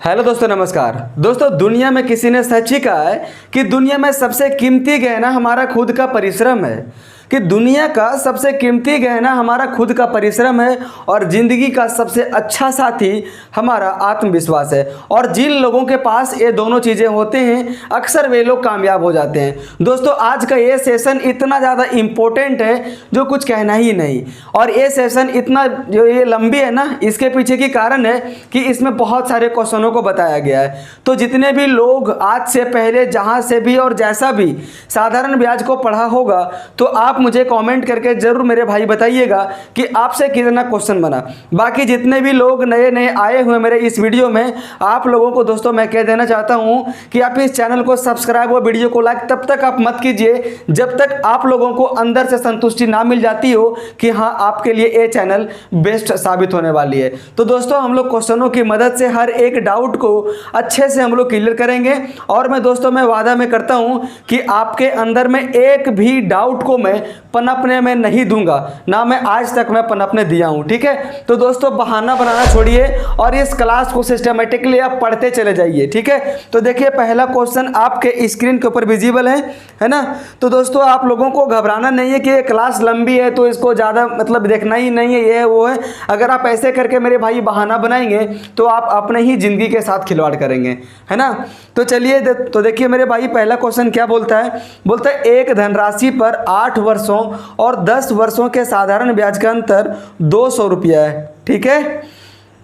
Hello दोस्तों, नमस्कार। दोस्तों, दुनिया में किसी ने सच ही कहा है कि दुनिया में सबसे कीमती गहना हमारा खुद का परिश्रम है, कि दुनिया का सबसे कीमती गहना हमारा खुद का परिश्रम है और ज़िंदगी का सबसे अच्छा साथी हमारा आत्मविश्वास है। और जिन लोगों के पास ये दोनों चीज़ें होते हैं अक्सर वे लोग कामयाब हो जाते हैं। दोस्तों, आज का ये सेशन इतना ज़्यादा इम्पोर्टेंट है जो कुछ कहना ही नहीं। और ये सेशन इतना जो ये लंबी है ना, इसके पीछे की कारण है कि इसमें बहुत सारे क्वेश्चनों को बताया गया है। तो जितने भी लोग आज से पहले जहाँ से भी और जैसा भी साधारण ब्याज को पढ़ा होगा, तो आप मुझे कमेंट करके जरूर मेरे भाई बताइएगा कि आपसे कितना क्वेश्चन बना। बाकी जितने भी लोग नए नए आए हुए मेरे इस वीडियो में, आप लोगों को दोस्तों मैं कह देना चाहता हूं कि आप इस चैनल को सब्सक्राइब और वीडियो को लाइक तब तक आप मत कीजिए जब तक आप लोगों को अंदर से संतुष्टि ना मिल जाती हो कि हाँ, आपके लिए ये चैनल बेस्ट साबित होने वाली है। तो दोस्तों, हम लोग क्वेश्चनों की मदद से हर एक डाउट को अच्छे से हम लोग क्लियर करेंगे। और मैं दोस्तों मैं वादा में करता हूं कि आपके अंदर में एक भी डाउट को मैं पनपने में नहीं दूंगा, ना मैं आज तक मैं पनपने दिया हूं। ठीक है, तो दोस्तों बहाना बनाना छोड़िए और इस क्लास को सिस्टमेटिकली आप पढ़ते चले जाइए। ठीक है, तो देखिए पहला क्वेश्चन आपके स्क्रीन के ऊपर विजिबल है ना। तो दोस्तों आप लोगों को घबराना नहीं है कि ये क्लास लंबी है तो इसको ज़्यादा मतलब देखना ही नहीं है, ये है वो है। अगर आप ऐसे करके मेरे भाई बहाना बनाएंगे तो आप अपने ही जिंदगी के साथ खिलवाड़ करेंगे, है ना। तो चलिए तो देखिए मेरे भाई पहला क्वेश्चन क्या बोलता है। बोलता है एक धनराशि पर 8 वर्षों और 10 वर्षों के साधारण ब्याज का अंतर 200 रुपया है। ठीक है,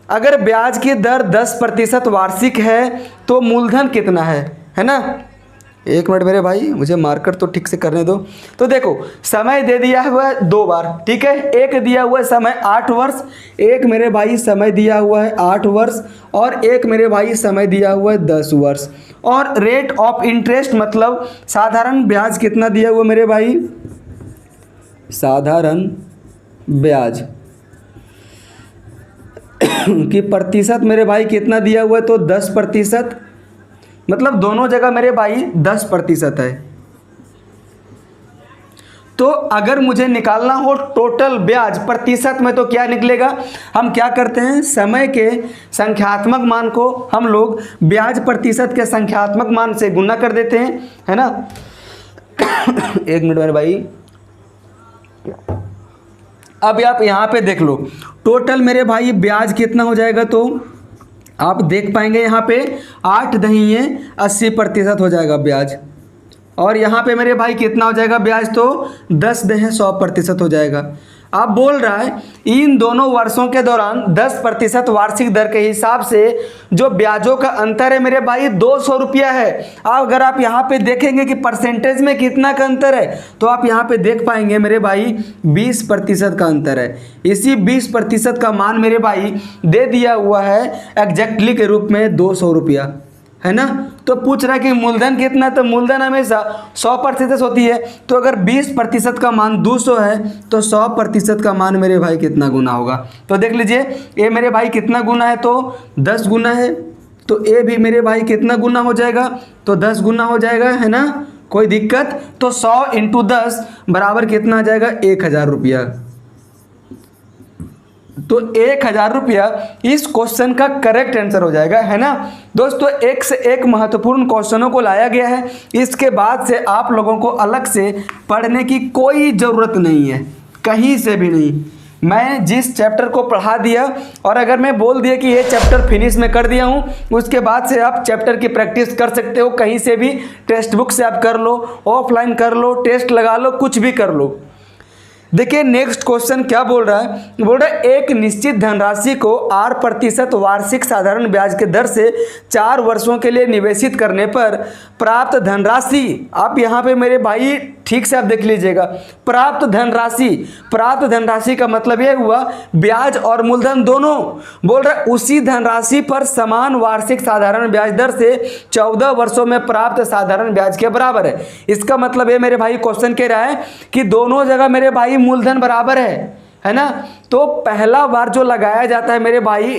अगर ब्याज की दर 10% वार्षिक है तो मूलधन कितना है ना। एक मिनट मेरे भाई, मुझे मार्कर तो ठीक से करने दो। तो देखो समय दे दिया हुआ है 2 बार। ठीक है, एक दिया हुआ है समय 8 वर्ष, एक मेरे भाई समय दिया हुआ है 8 वर्ष और एक मेरे भाई समय दिया हुआ है 10 वर्ष। और रेट ऑफ इंटरेस्ट मतलब साधारण ब्याज कितना दिया हुआ मेरे भाई, साधारण ब्याज कि प्रतिशत मेरे भाई कितना दिया हुआ है, तो 10%। मतलब दोनों जगह मेरे भाई 10% है। तो अगर मुझे निकालना हो टोटल ब्याज प्रतिशत में तो क्या निकलेगा, हम क्या करते हैं समय के संख्यात्मक मान को हम लोग ब्याज प्रतिशत के संख्यात्मक मान से गुना कर देते हैं, है ना। एक मिनट मेरे भाई, अब आप यहाँ पे देख लो टोटल मेरे भाई ब्याज कितना हो जाएगा। तो आप देख पाएंगे यहाँ पे 8 दहिए 80% हो जाएगा ब्याज। और यहाँ पे मेरे भाई कितना हो जाएगा ब्याज, तो 10 दहें 100% हो जाएगा। आप बोल रहा है इन दोनों वर्षों के दौरान 10% वार्षिक दर के हिसाब से जो ब्याजों का अंतर है मेरे भाई 200 रुपया है। अगर आप यहाँ पे देखेंगे कि परसेंटेज में कितना का अंतर है, तो आप यहाँ पे देख पाएंगे मेरे भाई 20% का अंतर है। इसी 20% का मान मेरे भाई दे दिया हुआ है एग्जैक्टली के रूप में 200 रुपया, है ना। तो पूछ रहा है कि मूलधन कितना, तो मूलधन हमेशा 100% होती है। तो अगर 20% का मान 200 है तो 100% का मान मेरे भाई कितना गुना होगा। तो देख लीजिए ये मेरे भाई कितना गुना है, तो 10 गुना है। तो ये भी मेरे भाई कितना गुना हो जाएगा, तो 10 गुना हो जाएगा, है ना, कोई दिक्कत। तो 100 × 10 बराबर कितना आ जाएगा, 1000 रुपया। तो 1000 रुपया इस क्वेश्चन का करेक्ट आंसर हो जाएगा, है ना। दोस्तों एक से एक महत्वपूर्ण क्वेश्चनों को लाया गया है। इसके बाद से आप लोगों को अलग से पढ़ने की कोई ज़रूरत नहीं है, कहीं से भी नहीं। मैं जिस चैप्टर को पढ़ा दिया और अगर मैं बोल दिया कि ये चैप्टर फिनिश में कर दिया हूँ, उसके बाद से आप चैप्टर की प्रैक्टिस कर सकते हो। कहीं से भी टेक्स्ट बुक से आप कर लो, ऑफलाइन कर लो, टेस्ट लगा लो, कुछ भी कर लो। देखिए नेक्स्ट क्वेश्चन क्या बोल रहा है। बोल रहा है एक निश्चित धनराशि को 8% वार्षिक साधारण ब्याज के दर से 4 वर्षों के लिए निवेशित करने पर प्राप्त धनराशि, आप यहाँ पे मेरे भाई ठीक से आप देख लीजिएगा, प्राप्त धनराशि का मतलब यह हुआ ब्याज और मूलधन दोनों। बोल रहा है उसी धनराशि पर समान वार्षिक साधारण ब्याज दर से 14 वर्षों में प्राप्त साधारण ब्याज के बराबर है। इसका मतलब ये मेरे भाई क्वेश्चन कह रहा है कि दोनों जगह मेरे भाई मूलधन बराबर है। है ना। तो पहला बार जो लगाया जाता है मेरे भाई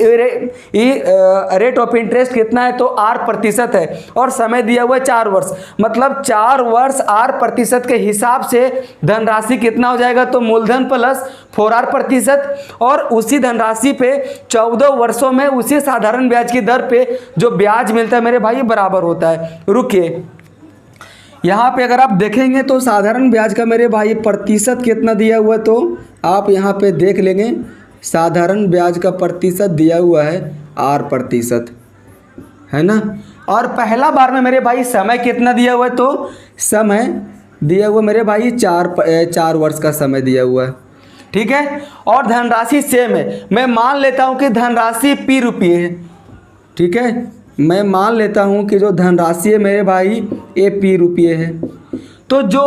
रेट ऑफ इंटरेस्ट कितना है, तो 8% है और समय दिया हुआ है 4 वर्ष। मतलब 4 वर्ष 8% के हिसाब से धनराशि कितना हो जाएगा, तो मूलधन प्लस 4R%। और उसी धनराशि पे 14 वर्षों में उसी साधारण ब्याज की दर पे जो ब्याज मिलता है मेरे भाई बराबर होता है। रुकिए, यहाँ पे अगर आप देखेंगे तो साधारण ब्याज का मेरे भाई प्रतिशत कितना दिया हुआ है, तो आप यहाँ पे देख लेंगे साधारण ब्याज का प्रतिशत दिया हुआ है 8%, है ना। और पहला बार में मेरे भाई समय कितना दिया हुआ है, तो समय दिया हुआ मेरे भाई 4 वर्ष का समय दिया हुआ है, ठीक है। और धनराशि सेम है। मैं मान लेता हूँ कि धनराशि P रुपये है, ठीक है। मैं मान लेता हूँ कि जो धनराशि है मेरे भाई ये P रुपये है। तो जो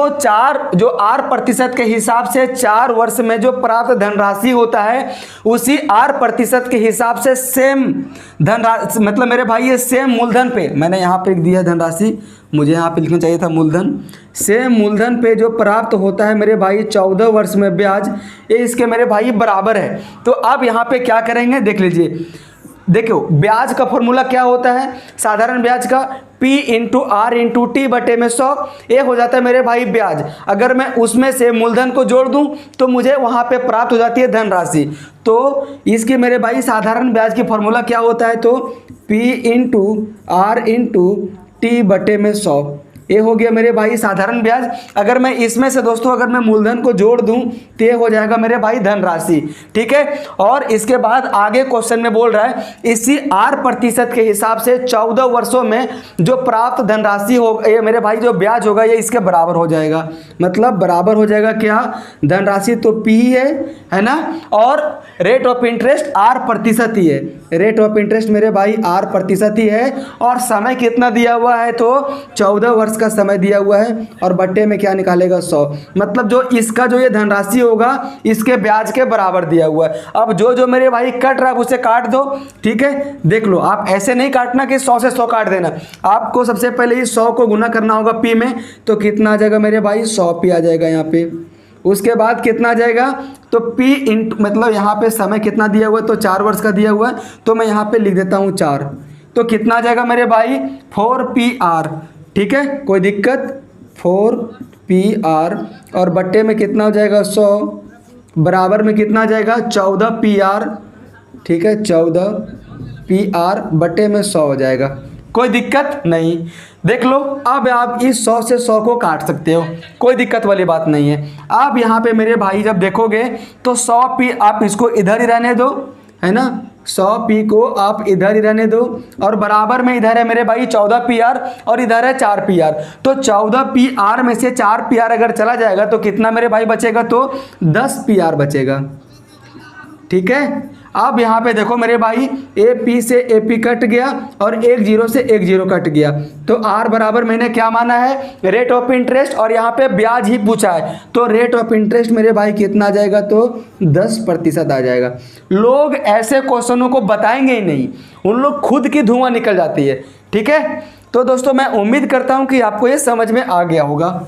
8% के हिसाब से 4 वर्ष में जो प्राप्त धनराशि होता है उसी 8% के हिसाब से सेम धनराशि, मतलब मेरे भाई ये सेम मूलधन पे, मैंने यहाँ पे लिख दिया धनराशि, मुझे यहाँ पे लिखना चाहिए था मूलधन। सेम मूलधन पे जो प्राप्त होता है मेरे भाई 14 वर्ष में ब्याज, ये इसके मेरे भाई बराबर है। तो अब यहाँ पे क्या करेंगे देख लीजिए। देखो ब्याज का फॉर्मूला क्या होता है साधारण ब्याज का, P into R into T बटे में 100, ये हो जाता है मेरे भाई ब्याज। अगर मैं उसमें से मूलधन को जोड़ दूं तो मुझे वहां पे प्राप्त हो जाती है धनराशि। तो इसके मेरे भाई साधारण ब्याज की फॉर्मूला क्या होता है, तो P into R into T बटे में 100, ये हो गया मेरे भाई साधारण ब्याज। अगर मैं इसमें से दोस्तों अगर मैं मूलधन को जोड़ दूं तो ये हो जाएगा मेरे भाई धनराशि, ठीक है। और इसके बाद आगे क्वेश्चन में बोल रहा है इसी 8% के हिसाब से 14 वर्षों में जो प्राप्त धनराशि हो, ये मेरे भाई जो ब्याज होगा ये इसके बराबर हो जाएगा। मतलब बराबर हो जाएगा क्या, धनराशि तो P है ना, और रेट ऑफ इंटरेस्ट 8% ही है। रेट ऑफ इंटरेस्ट मेरे भाई 8% ही है। और समय कितना दिया हुआ है, तो 14 वर्ष का समय दिया हुआ है और बट्टे में क्या निकालेगा 100। मतलब जो इसका जो ये धनराशि होगा इसके ब्याज के बराबर दिया हुआ है। अब जो मेरे भाई कट रहा है उसे काट दो, ठीक है। देख लो आप ऐसे नहीं काटना कि 100 से 100 काट देना, आपको सबसे पहले ही 100 को गुना करना होगा P में, तो कितना आ जाएगा मेरे भाई 100P आ जाएगा यहाँ पे। उसके बाद कितना आ जाएगा, तो P इंटू, मतलब यहाँ पे समय कितना दिया हुआ है, तो 4 वर्ष का दिया हुआ है, तो मैं यहाँ पे लिख देता हूँ 4, तो कितना आ जाएगा मेरे भाई 4PR, ठीक है, कोई दिक्कत, 4PR। और बट्टे में कितना हो जाएगा 100, बराबर में कितना आ जाएगा 14PR, ठीक है, 14PR बट्टे में 100 हो जाएगा, कोई दिक्कत नहीं। देख लो अब आप इस 100 से 100 को काट सकते हो, कोई दिक्कत वाली बात नहीं है। आप यहाँ पे मेरे भाई जब देखोगे तो 100P आप इसको इधर ही रहने दो, है ना, 100P को आप इधर ही रहने दो, और बराबर में इधर है मेरे भाई 14PR और इधर है 4PR। तो 14PR में से 4PR अगर चला जाएगा तो कितना मेरे भाई बचेगा, तो 10PR बचेगा, ठीक है। अब यहाँ पे देखो मेरे भाई AP से AP कट गया और 1 0 से 1 0 कट गया, तो R बराबर मैंने क्या माना है, रेट ऑफ इंटरेस्ट, और यहाँ पे ब्याज ही पूछा है, तो रेट ऑफ इंटरेस्ट मेरे भाई कितना आ जाएगा, तो 10% आ जाएगा। लोग ऐसे क्वेश्चनों को बताएंगे ही नहीं, उन लोग खुद की धुआं निकल जाती है, ठीक है। तो दोस्तों मैं उम्मीद करता हूँ कि आपको ये समझ में आ गया होगा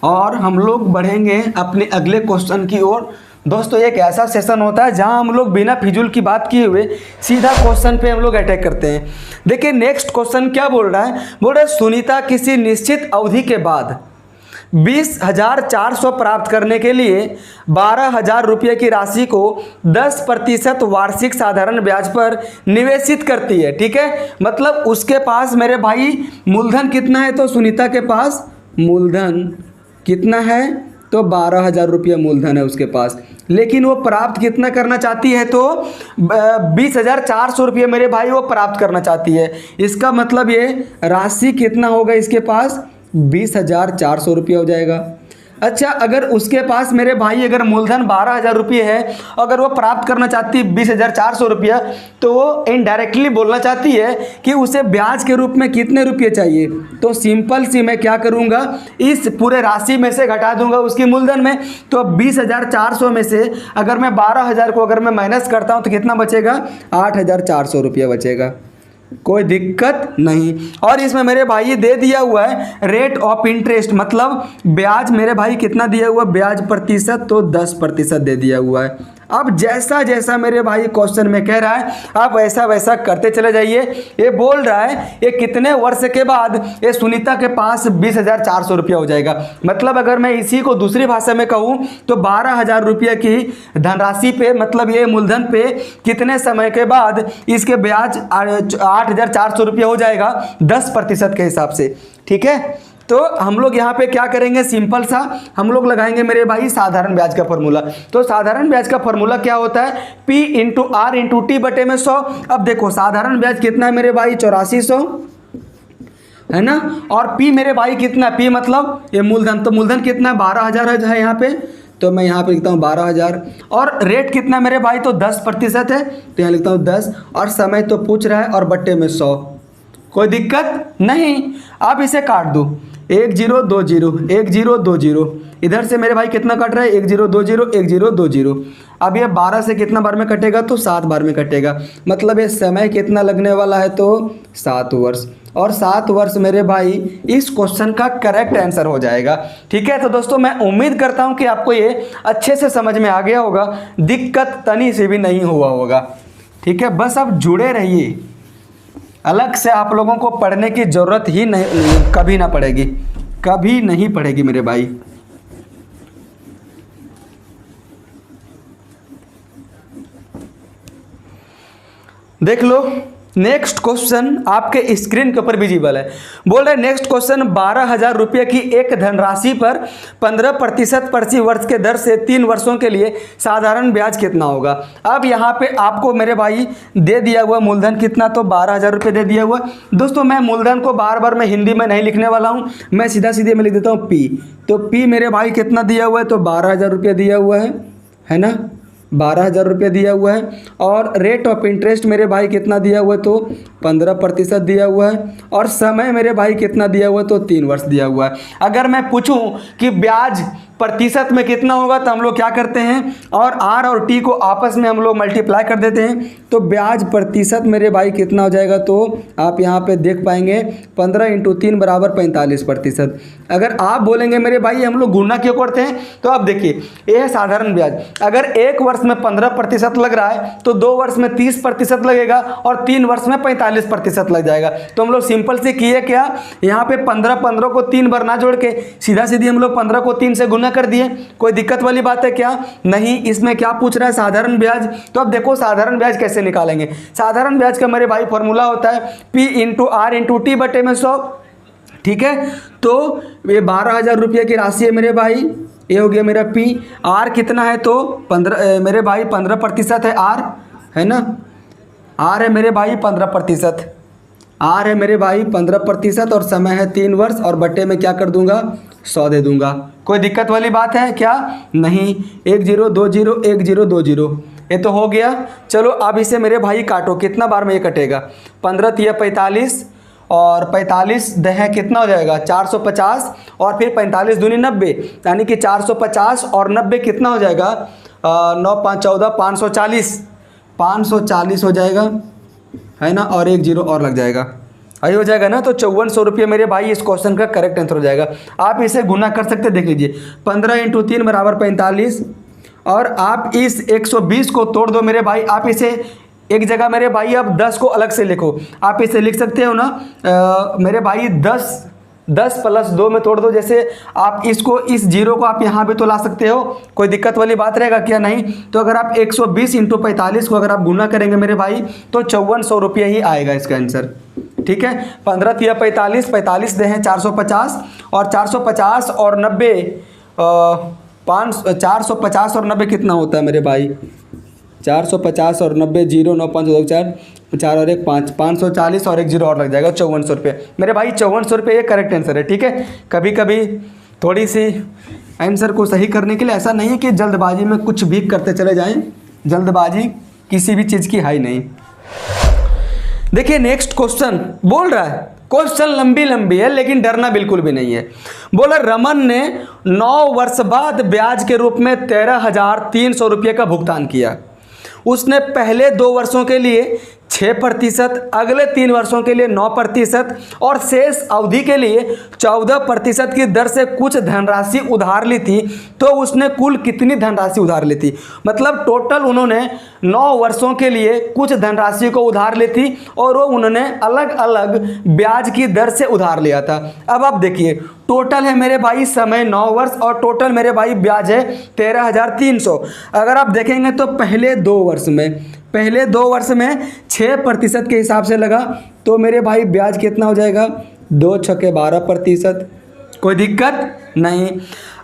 और हम लोग बढ़ेंगे अपने अगले क्वेश्चन की ओर। दोस्तों एक ऐसा सेशन होता है जहां हम लोग बिना फिजूल की बात किए हुए सीधा क्वेश्चन पे हम लोग अटैक करते हैं। देखिए नेक्स्ट क्वेश्चन क्या बोल रहा है, बोल रहा है सुनीता किसी निश्चित अवधि के बाद 20,400 प्राप्त करने के लिए 12,000 रुपये की राशि को 10% वार्षिक साधारण ब्याज पर निवेशित करती है, ठीक है। मतलब उसके पास मेरे भाई मूलधन कितना है, तो सुनीता के पास मूलधन कितना है, तो 12,000 रुपये मूलधन है उसके पास, लेकिन वो प्राप्त कितना करना चाहती है, तो 20,400 रुपये मेरे भाई वो प्राप्त करना चाहती है। इसका मतलब ये राशि कितना होगा इसके पास, 20,400 रुपये हो जाएगा। अच्छा अगर उसके पास मेरे भाई अगर मूलधन 12,000 रुपये है, अगर वो प्राप्त करना चाहती है 20,400 रुपया, तो वो इनडायरेक्टली बोलना चाहती है कि उसे ब्याज के रूप में कितने रुपये चाहिए। तो सिंपल सी मैं क्या करूँगा, इस पूरे राशि में से घटा दूंगा उसकी मूलधन में, तो 20,400 में से अगर मैं 12,000 को अगर मैं माइनस करता हूँ तो कितना बचेगा, 8,400 रुपया बचेगा। कोई दिक्कत नहीं। और इसमें मेरे भाई ये दे दिया हुआ है रेट ऑफ इंटरेस्ट, मतलब ब्याज मेरे भाई कितना दिया हुआ है, ब्याज प्रतिशत तो 10% दे दिया हुआ है। अब जैसा जैसा मेरे भाई क्वेश्चन में कह रहा है आप वैसा वैसा करते चले जाइए। ये बोल रहा है ये कितने वर्ष के बाद ये सुनीता के पास 20,400 रुपया हो जाएगा। मतलब अगर मैं इसी को दूसरी भाषा में कहूँ तो 12,000 रुपये की धनराशि पे, मतलब ये मूलधन पे कितने समय के बाद इसके ब्याज 8,400 रुपया हो जाएगा 10% के हिसाब से। ठीक है, तो हम लोग यहाँ पे क्या करेंगे, सिंपल सा हम लोग लगाएंगे मेरे भाई साधारण ब्याज का फॉर्मूला। तो साधारण ब्याज का फॉर्मूला क्या होता है, P into R into T बटे में 100। अब देखो साधारण ब्याज कितना है मेरे भाई 8400 है ना, और P मेरे भाई कितना, P मतलब ये मूलधन, तो मूलधन कितना है 12,000 है यहाँ पे, तो मैं यहाँ पे लिखता हूँ 12,000। और रेट कितना मेरे भाई तो 10% है, तो यहाँ लिखता हूँ 10, और समय तो पूछ रहा है और बट्टे में 100, कोई दिक्कत नहीं। अब इसे काट दो, 1 0 2 0 1 0 2 0, इधर से मेरे भाई कितना कट रहा है 1 0 2 0 1 0 2 0। अब ये 12 से कितना बार में कटेगा तो 7 बार में कटेगा, मतलब ये समय कितना लगने वाला है तो 7 वर्ष। और 7 वर्ष मेरे भाई इस क्वेश्चन का करेक्ट आंसर हो जाएगा। ठीक है, तो दोस्तों मैं उम्मीद करता हूँ कि आपको ये अच्छे से समझ में आ गया होगा, दिक्कत तनी से भी नहीं हुआ होगा। ठीक है, बस अब जुड़े रहिए, अलग से आप लोगों को पढ़ने की ज़रूरत ही नहीं, कभी ना पड़ेगी, कभी नहीं पड़ेगी मेरे भाई। देख लो नेक्स्ट क्वेश्चन आपके स्क्रीन के ऊपर विजिबल है। बोल रहे नेक्स्ट क्वेश्चन 12,000 रुपये की एक धनराशि पर 15% प्रति वर्ष के दर से 3 वर्षों के लिए साधारण ब्याज कितना होगा। अब यहाँ पे आपको मेरे भाई दे दिया हुआ मूलधन कितना तो 12,000 रुपये दे दिया हुआ। दोस्तों मैं मूलधन को बार बार मैं हिंदी में नहीं लिखने वाला हूँ, मैं सीधा सीधे में लिख देता हूँ P। तो P मेरे भाई कितना दिया हुआ है तो 12,000 रुपये दिया हुआ है ना, 12,000 रुपये दिया हुआ है। और रेट ऑफ इंटरेस्ट मेरे भाई कितना दिया हुआ है तो 15% दिया हुआ है। और समय मेरे भाई कितना दिया हुआ है तो 3 वर्ष दिया हुआ है। अगर मैं पूछूं कि ब्याज प्रतिशत में कितना होगा तो हम लोग क्या करते हैं, और आर और टी को आपस में हम लोग मल्टीप्लाई कर देते हैं, तो ब्याज प्रतिशत मेरे भाई कितना हो जाएगा तो आप यहाँ पे देख पाएंगे 15 इंटू 3 बराबर 45%। अगर आप बोलेंगे मेरे भाई हम लोग गुणा क्यों करते हैं, तो आप देखिए ये है साधारण ब्याज। अगर 1 वर्ष में 15% लग रहा है तो 2 वर्ष में 30% लगेगा और 3 वर्ष में 45% लग जाएगा। तो हम लोग सिंपल से किए क्या, यहाँ पे 15 को 3 बार ना जोड़ के सीधा सीधी हम लोग 15 को 3 से गुना कर दिए। कोई दिक्कत वाली बात है क्या, नहीं। इसमें क्या पूछ रहा है साधारण ब्याज। तो अब देखो साधारण ब्याज कैसे निकालेंगे। साधारण ब्याज का मेरे भाई फॉर्मूला होता है P into R into T बटे में 100। ठीक है, तो ये 12,000 रुपये की राशि है मेरे भाई, ये हो गया मेरा P। आर कितना है तो 15 मेरे भाई 15% है आर, है ना, आर है मेरे भाई 15%, आर है मेरे भाई 15% और समय है 3 वर्ष और बट्टे में क्या कर दूंगा 100 दे दूंगा। कोई दिक्कत वाली बात है क्या, नहीं। 1 0 2 0 1 0 2 0, ये तो हो गया। चलो अब इसे मेरे भाई काटो, कितना बार में ये कटेगा, 15 तिया 45 और 45 दह कितना हो जाएगा 450 और फिर 45 दूनी 90, यानी कि 450 और 90 कितना हो जाएगा 9 5 14 540 हो जाएगा, है ना, और 1 0 और लग जाएगा, यही हो जाएगा ना। तो 5400 रुपये मेरे भाई इस क्वेश्चन का करेक्ट आंसर हो जाएगा। आप इसे गुना कर सकते, देख लीजिए 15 इंटू 3 बराबर 45, और आप इस 120 को तोड़ दो मेरे भाई। आप इसे एक जगह मेरे भाई आप 10 को अलग से लिखो, आप इसे लिख सकते हो ना मेरे भाई 10 प्लस 2 में तोड़ दो। जैसे आप इसको इस जीरो को आप यहाँ भी तो ला सकते हो, कोई दिक्कत वाली बात रहेगा क्या, नहीं। तो अगर आप 120 इंटू 45 को अगर आप गुना करेंगे मेरे भाई तो 5400 रुपये ही आएगा इसका आंसर। ठीक है, 15 तिया 45, 45 दे हैं 450 और 450 और 90 450 और 90 कितना होता है मेरे भाई 450 और 90 0 9 5 2 4 4 और 1 5 540 और 1 0 और लग जाएगा 5400 रुपये मेरे भाई। 5400 रुपये ये करेक्ट आंसर है। ठीक है, कभी कभी थोड़ी सी आंसर को सही करने के लिए ऐसा नहीं है कि जल्दबाजी में कुछ भी करते चले जाएं, जल्दबाजी किसी भी चीज़ की हाई नहीं। देखिए नेक्स्ट क्वेश्चन बोल रहा है, क्वेश्चन लंबी है लेकिन डरना बिल्कुल भी नहीं है। बोला रमन ने 9 वर्ष बाद ब्याज के रूप में 13,300 रुपये का भुगतान किया। उसने पहले 2 वर्षों के लिए 6%, अगले 3 वर्षों के लिए 9% और शेष अवधि के लिए 14% की दर से कुछ धनराशि उधार ली थी, तो उसने कुल कितनी धनराशि उधार ली थी? मतलब टोटल उन्होंने 9 वर्षों के लिए कुछ धनराशि को उधार ली थी और वो उन्होंने अलग अलग ब्याज की दर से उधार लिया था। अब आप देखिए, टोटल है मेरे भाई समय 9 वर्ष और टोटल मेरे भाई ब्याज है 13,300। अगर आप देखेंगे तो पहले 2 वर्ष में 6% के हिसाब से लगा, तो मेरे भाई ब्याज कितना हो जाएगा? 2 छक्के 12%, कोई दिक्कत नहीं।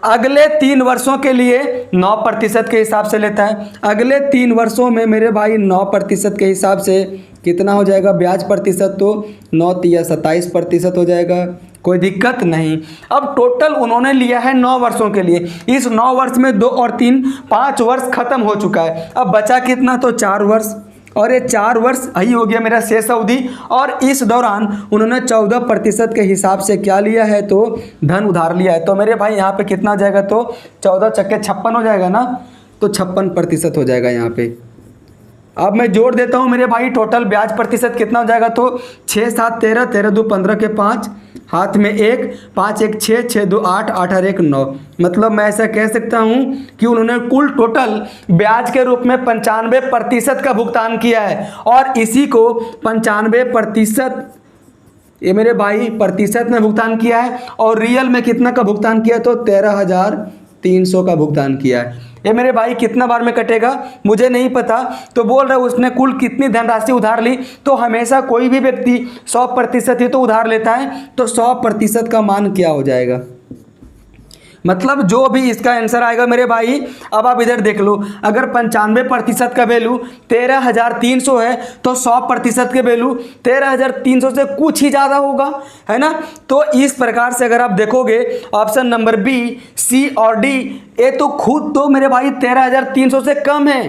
अगले 3 वर्षों के लिए 9% के हिसाब से लेता है। अगले 3 वर्षों में मेरे भाई 9% के हिसाब से कितना हो जाएगा ब्याज प्रतिशत? तो 9 तिया 27% हो जाएगा, कोई दिक्कत नहीं। अब टोटल उन्होंने लिया है 9 वर्षों के लिए। इस 9 वर्ष में 2 और 3 5 वर्ष खत्म हो चुका है। अब बचा कितना? तो 4 वर्ष, और ये 4 वर्ष यही हो गया मेरा शेष अवधि। और इस दौरान उन्होंने 14% के हिसाब से क्या लिया है? तो धन उधार लिया है। तो मेरे भाई यहाँ पे कितना हो जाएगा? तो 14 छक्के 56 हो जाएगा ना, तो 56% हो जाएगा यहाँ पे। अब मैं जोड़ देता हूँ मेरे भाई, टोटल ब्याज प्रतिशत कितना हो जाएगा? तो 6 7 13, 13 2 15 के 5, हाथ में 1, 5 1 6, 6 2 8, 8 और 1 9। मतलब मैं ऐसा कह सकता हूँ कि उन्होंने कुल टोटल ब्याज के रूप में 95% का भुगतान किया है। और इसी को 95% ये मेरे भाई प्रतिशत में भुगतान किया है, और रियल में कितना का भुगतान किया? तो 13,300 का भुगतान किया है। ये मेरे भाई कितना बार में कटेगा मुझे नहीं पता, तो बोल रहा है उसने कुल कितनी धनराशि उधार ली। तो हमेशा कोई भी व्यक्ति 100% ही तो उधार लेता है, तो 100% का मान क्या हो जाएगा? मतलब जो भी इसका आंसर आएगा मेरे भाई, अब आप इधर देख लो, अगर 95% का वैल्यू 13,300 है तो 100% के वैल्यू 13,300 से कुछ ही ज़्यादा होगा, है ना। तो इस प्रकार से अगर आप देखोगे ऑप्शन नंबर बी, सी और डी, ये तो खुद तो मेरे भाई 13,300 से कम है।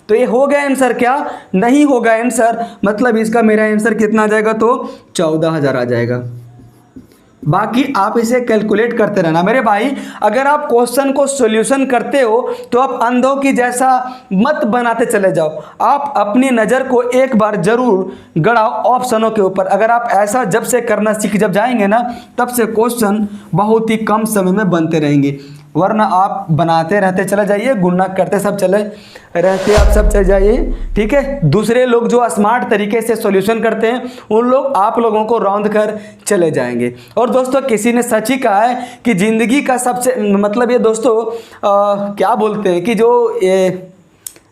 तो ये हो गया आंसर? क्या नहीं होगा आंसर। मतलब इसका मेरा आंसर कितना आ जाएगा? तो 14,000 आ जाएगा। बाकी आप इसे कैलकुलेट करते रहना मेरे भाई। अगर आप क्वेश्चन को सॉल्यूशन करते हो तो आप अंधों की जैसा मत बनाते चले जाओ, आप अपनी नज़र को एक बार जरूर गड़ाओ ऑप्शनों के ऊपर। अगर आप ऐसा जब से करना सीख जब जाएंगे ना, तब से क्वेश्चन बहुत ही कम समय में बनते रहेंगे। वरना आप बनाते रहते चले जाइए, गुणा करते सब चले रहते आप सब चले जाइए, ठीक है। दूसरे लोग जो स्मार्ट तरीके से सॉल्यूशन करते हैं उन लोग आप लोगों को रौंद कर चले जाएंगे। और दोस्तों किसी ने सच ही कहा है कि ज़िंदगी का सबसे मतलब ये दोस्तों क्या बोलते हैं कि जो ये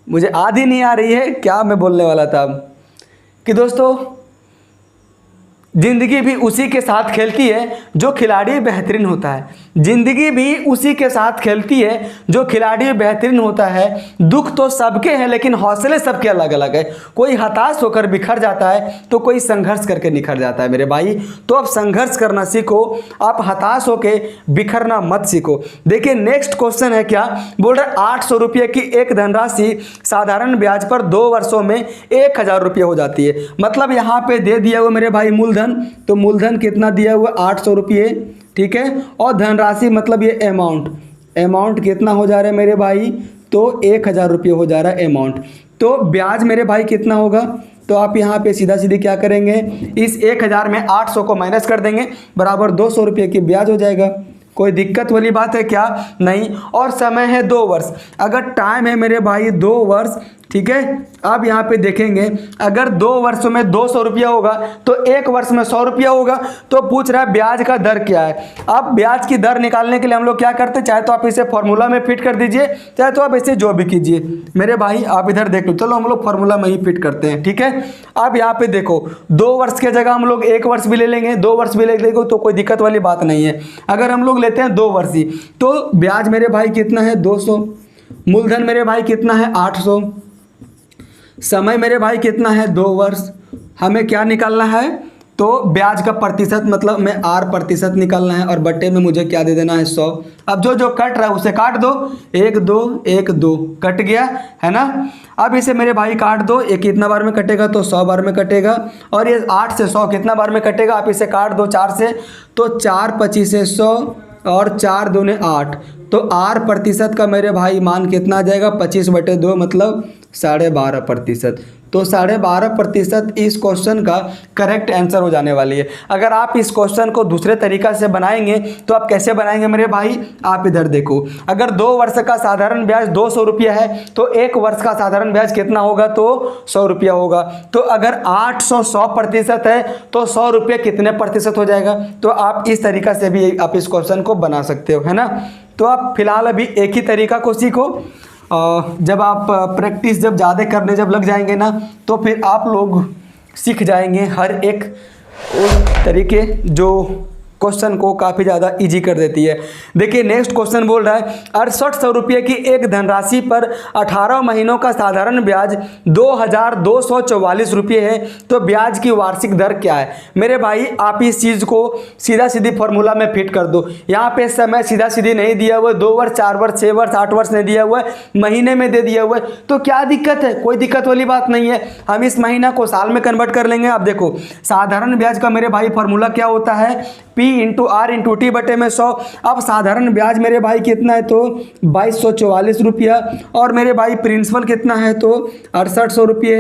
मुझे आदि नहीं आ रही है, क्या मैं बोलने वाला था कि दोस्तों ज़िंदगी भी उसी के साथ खेलती है जो खिलाड़ी बेहतरीन होता है। ज़िंदगी भी उसी के साथ खेलती है जो खिलाड़ी बेहतरीन होता है। दुख तो सबके हैं लेकिन हौसले सबके अलग अलग है। कोई हताश होकर बिखर जाता है तो कोई संघर्ष करके निखर जाता है मेरे भाई। तो आप संघर्ष करना सीखो, आप हताश होकर बिखरना मत सीखो। देखिए नेक्स्ट क्वेश्चन है क्या बोल रहे, 800 रुपये की एक धनराशि साधारण ब्याज पर 2 वर्षों में 1,000 रुपये हो जाती है। मतलब यहाँ पे दे दिया हुआ मेरे भाई मूलधन, तो मूलधन कितना दिया हुआ 800 रुपये, ठीक है। और धनराशि मतलब ये अमाउंट कितना हो जा रहा है मेरे भाई, तो 1,000 रुपये हो जा रहा है अमाउंट। तो ब्याज मेरे भाई कितना होगा, तो आप यहाँ पे सीधा सीधी क्या करेंगे, इस 1,000 में 800 को माइनस कर देंगे, बराबर 200 रुपये की ब्याज हो जाएगा। कोई दिक्कत वाली बात है क्या? नहीं। और समय है 2 वर्ष। अगर टाइम है मेरे भाई 2 वर्ष, ठीक है। आप यहाँ पे देखेंगे अगर 2 वर्ष में 200 रुपया होगा तो 1 वर्ष में 100 रुपया होगा। तो पूछ रहा है ब्याज का दर क्या है। अब ब्याज की दर निकालने के लिए हम लोग क्या करते हैं, चाहे तो आप इसे फॉर्मूला में फिट कर दीजिए, चाहे तो आप इसे जो भी कीजिए मेरे भाई। आप इधर देख लो, चलो हम लोग फॉर्मूला में ही फिट करते हैं, ठीक है। अब यहाँ पे देखो 2 वर्ष की जगह हम लोग 1 वर्ष भी ले लेंगे, 2 वर्ष भी ले लेंगे, तो कोई दिक्कत वाली बात नहीं है। अगर हम लोग लेते हैं 2 वर्ष ही, तो ब्याज मेरे भाई कितना है 200, मूलधन मेरे भाई कितना है 800, समय मेरे भाई कितना है 2 वर्ष। हमें क्या निकालना है, तो ब्याज का प्रतिशत मतलब में R% निकालना है, और बट्टे में मुझे क्या दे देना है 100। अब जो जो कट रहा है उसे काट दो, 1 2 1 2 कट गया है ना। अब इसे मेरे भाई काट दो, ये कितना बार में कटेगा, तो 100 बार में कटेगा। और ये 8 से 100 कितना बार में कटेगा, आप इसे काट दो 4 से, तो 4 25 से 100 और 4 दूने 8, तो R% का मेरे भाई मान कितना आ जाएगा 25/2 मतलब 12.5%। तो 12.5% इस क्वेश्चन का करेक्ट आंसर हो जाने वाली है। अगर आप इस क्वेश्चन को दूसरे तरीका से बनाएंगे तो आप कैसे बनाएंगे मेरे भाई, आप इधर देखो। अगर 2 वर्ष का साधारण ब्याज 200 रुपया है तो 1 वर्ष का साधारण ब्याज कितना होगा, तो 100 रुपया होगा। तो अगर 800 100% है तो 100 रुपये कितने प्रतिशत हो जाएगा। तो आप इस तरीका से भी आप इस क्वेश्चन को बना सकते हो, है ना। तो आप फिलहाल अभी एक ही तरीका को सीखो, जब आप प्रैक्टिस जब ज़्यादा करने जब लग जाएंगे ना तो फिर आप लोग सीख जाएंगे हर एक उस तरीके जो क्वेश्चन को काफ़ी ज़्यादा इजी कर देती है। देखिए नेक्स्ट क्वेश्चन बोल रहा है 6800 रुपये की एक धनराशि पर 18 महीनों का साधारण ब्याज 2244 रुपये है, तो ब्याज की वार्षिक दर क्या है। मेरे भाई आप इस चीज़ को सीधा सीधी फॉर्मूला में फिट कर दो। यहाँ पे समय सीधा सीधी नहीं दिया हुआ है, 2 वर्ष 4 वर्ष 6 वर्ष 8 वर्ष नहीं दिया हुआ है, महीने में दे दिया हुआ है। तो क्या दिक्कत है, कोई दिक्कत वाली बात नहीं है। हम इस महीना को साल में कन्वर्ट कर लेंगे। अब देखो साधारण ब्याज का मेरे भाई फॉर्मूला क्या होता है, P into R into T बटे में 100। अब साधारण ब्याज मेरे भाई कितना है, तो 2244 रुपया, और मेरे भाई प्रिंसिपल कितना है, तो 6800 रुपये